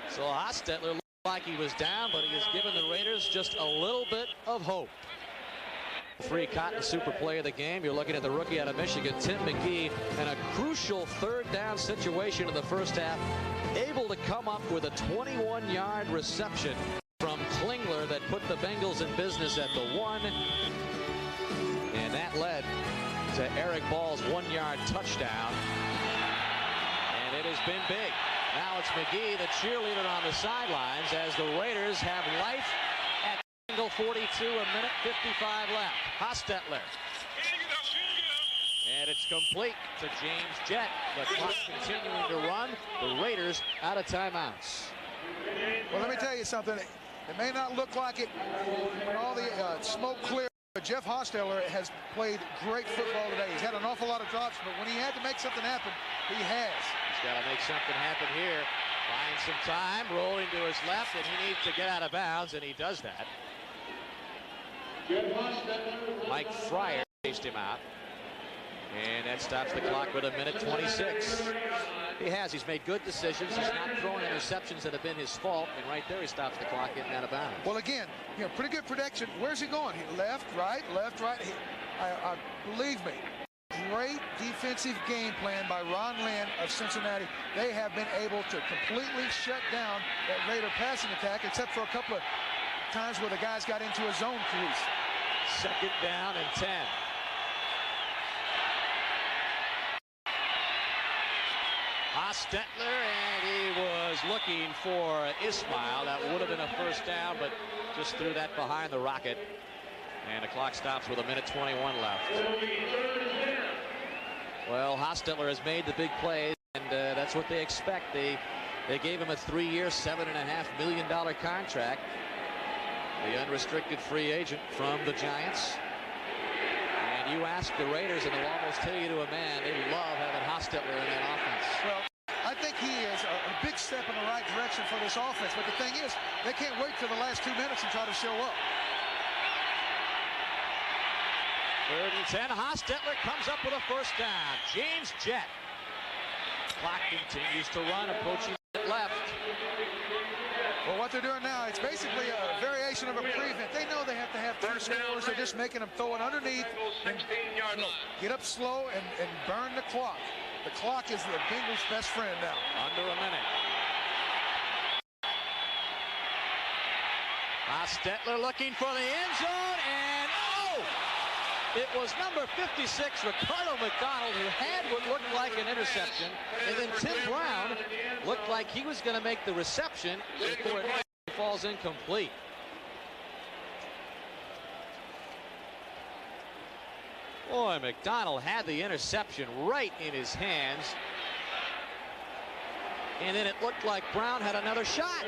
Speaker 1: So Hostetler looked like he was down, but he has given the Raiders just a little bit of hope. Free Cotton Super Play of the game. You're looking at the rookie out of Michigan, Tim McGee, and a crucial 3rd down situation in the first half. Able to come up with a 21-yard reception from Klingler that put the Bengals in business at the 1. And that led to Eric Ball's 1-yard touchdown. And it has been big. Now it's McGee, the cheerleader on the sidelines, as the Raiders have life at Bengal 42, a minute 55 left. Hostetler. And it's complete to James Jett. The clock continuing to run. The Raiders out of timeouts.
Speaker 2: Well, let me tell you something. It may not look like it when all the smoke clears, but Jeff Hostetler has played great football today. He's had an awful lot of drops, but when he had to make something happen, he has.
Speaker 1: He's got to make something happen here. Finds some time, rolling to his left, and he needs to get out of bounds, and he does that. Mike Fryer chased him out. And that stops the clock with a minute 26. He's made good decisions. He's not throwing interceptions that have been his fault. And right there, he stops the clock getting out of bounds.
Speaker 2: Well, again, pretty good protection. Where's he going? Left, right, left, right. Believe me, great defensive game plan by Ron Lynn of Cincinnati. They have been able to completely shut down that Raider passing attack, except for a couple of times where the guys got into a zone crease.
Speaker 1: Second down and 10. Hostetler, and he was looking for Ismail. That would have been a first down, but just threw that behind the rocket. And the clock stops with a minute 21 left. Well, Hostetler has made the big plays, and that's what they expect. They gave him a 3-year, $7.5 million contract. The unrestricted free agent from the Giants. And you ask the Raiders, and they'll almost tell you to a man, they love having Hostetler in that offense.
Speaker 2: Well, I think he is a big step in the right direction for this offense. But the thing is, they can't wait till the last 2 minutes and try to show up.
Speaker 1: 3rd and 10. Hostetler comes up with a first down. James Jett. Clock continues to run, approaching left.
Speaker 2: Well, what they're doing now, it's basically a variation of a prevent. They know they have to have 2 scores. They're just making them throw it underneath and get up slow and burn the clock. The clock is the Bengals' best friend now.
Speaker 1: Under a minute. Hostetler looking for the end zone, and it was number 56, Ricardo McDonald, who had what looked like an interception, and then Tim Brown looked like he was going to make the reception before it falls incomplete. Boy, McDonald had the interception right in his hands. And then it looked like Brown had another shot.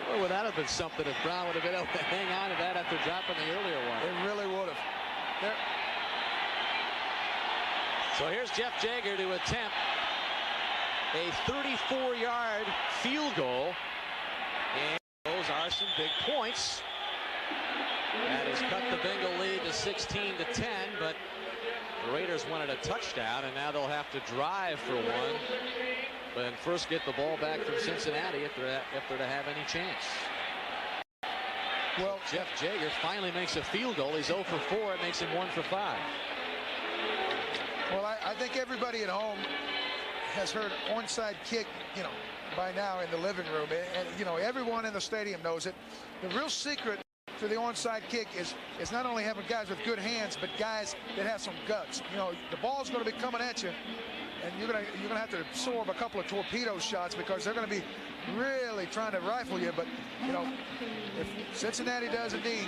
Speaker 1: Boy, would that have been something if Brown would have been able to hang on to that after dropping the earlier one.
Speaker 2: It really would have.
Speaker 1: So here's Jeff Jager to attempt a 34-yard field goal. And those are some big points. That has cut the Bengal lead to 16-10, but the Raiders wanted a touchdown, and now they'll have to drive for one. But first get the ball back from Cincinnati if they're to have any chance. Well, Jeff Jager finally makes a field goal. He's 0 for 4. It makes him 1 for 5.
Speaker 2: Well, I think everybody at home has heard onside kick, by now in the living room. And, everyone in the stadium knows it. The real secret to the onside kick is not only having guys with good hands, but guys that have some guts. The ball's going to be coming at you, and you're going to have to absorb a couple of torpedo shots because they're going to be really trying to rifle you. But if Cincinnati does indeed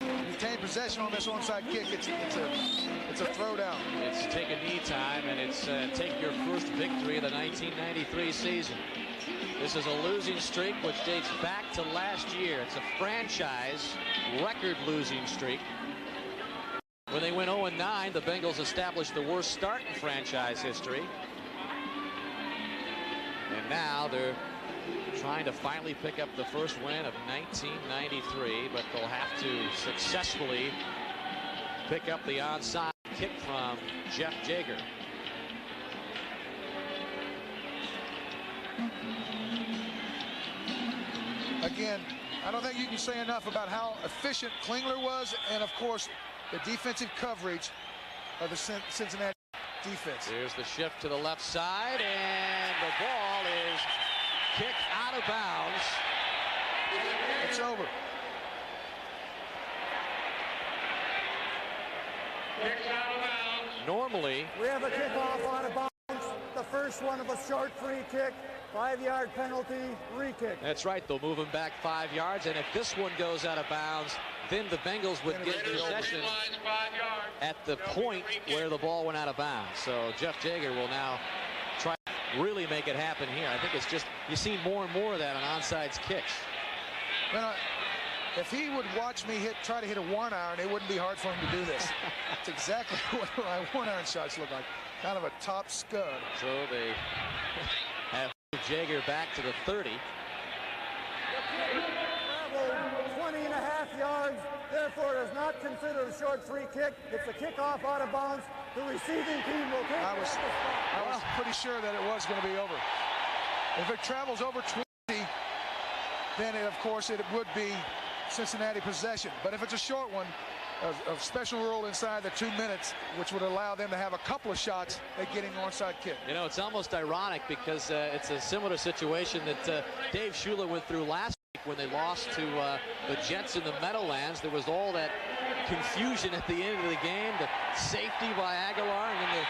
Speaker 2: retain possession on this onside kick, it's a throwdown. It's
Speaker 1: take a knee time, and it's take your first victory of the 1993 season. This is a losing streak which dates back to last year. It's a franchise record losing streak. When they went 0-9, the Bengals established the worst start in franchise history. And now they're trying to finally pick up the first win of 1993, but they'll have to successfully pick up the onside kick from Jeff Jager.
Speaker 2: Again, I don't think you can say enough about how efficient Klingler was, and of course the defensive coverage of the Cincinnati defense.
Speaker 1: Here's the shift to the left side, and the ball is kicked out of bounds.
Speaker 2: It's over.
Speaker 1: Normally,
Speaker 3: we have a kickoff out of bounds. first one of a short free kick, 5-yard penalty, free kick.
Speaker 1: That's right. They'll move him back 5 yards, and if this one goes out of bounds, then the Bengals would get possession at the point where the ball went out of bounds. So Jeff Jager will now try to really make it happen here. I think it's just, you see more and more of that on onside kicks.
Speaker 2: Well, if he would watch me try to hit a 1-iron, it wouldn't be hard for him to do this. That's exactly what my 1-iron shots look like. Kind of a top scud.
Speaker 1: So they have Jager back to the 30.
Speaker 3: Traveled 20.5 yards, therefore is not considered a short free kick. It's a kickoff out of bounds. The receiving team will take
Speaker 2: I was pretty sure that it was going to be over. If it travels over 20, then of course it would be Cincinnati possession. But if it's a short one, a special rule inside the 2 minutes, which would allow them to have a couple of shots at getting an onside kick.
Speaker 1: You know, it's almost ironic because it's a similar situation that Dave Shula went through last week when they lost to the Jets in the Meadowlands. There was all that confusion at the end of the game, the safety by Aguilar, and then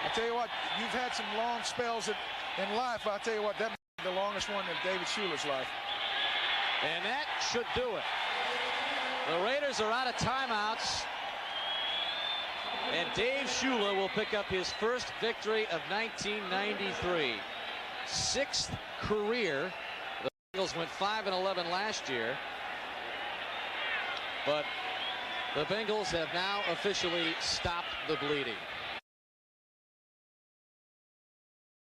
Speaker 2: I tell you what, you've had some long spells in life. I'll tell you what, that might be the longest one in David Shula's life.
Speaker 1: And that should do it. The Raiders are out of timeouts. And Dave Shula will pick up his first victory of 1993. 6th career. The Bengals went 5-11 last year. But the Bengals have now officially stopped the bleeding.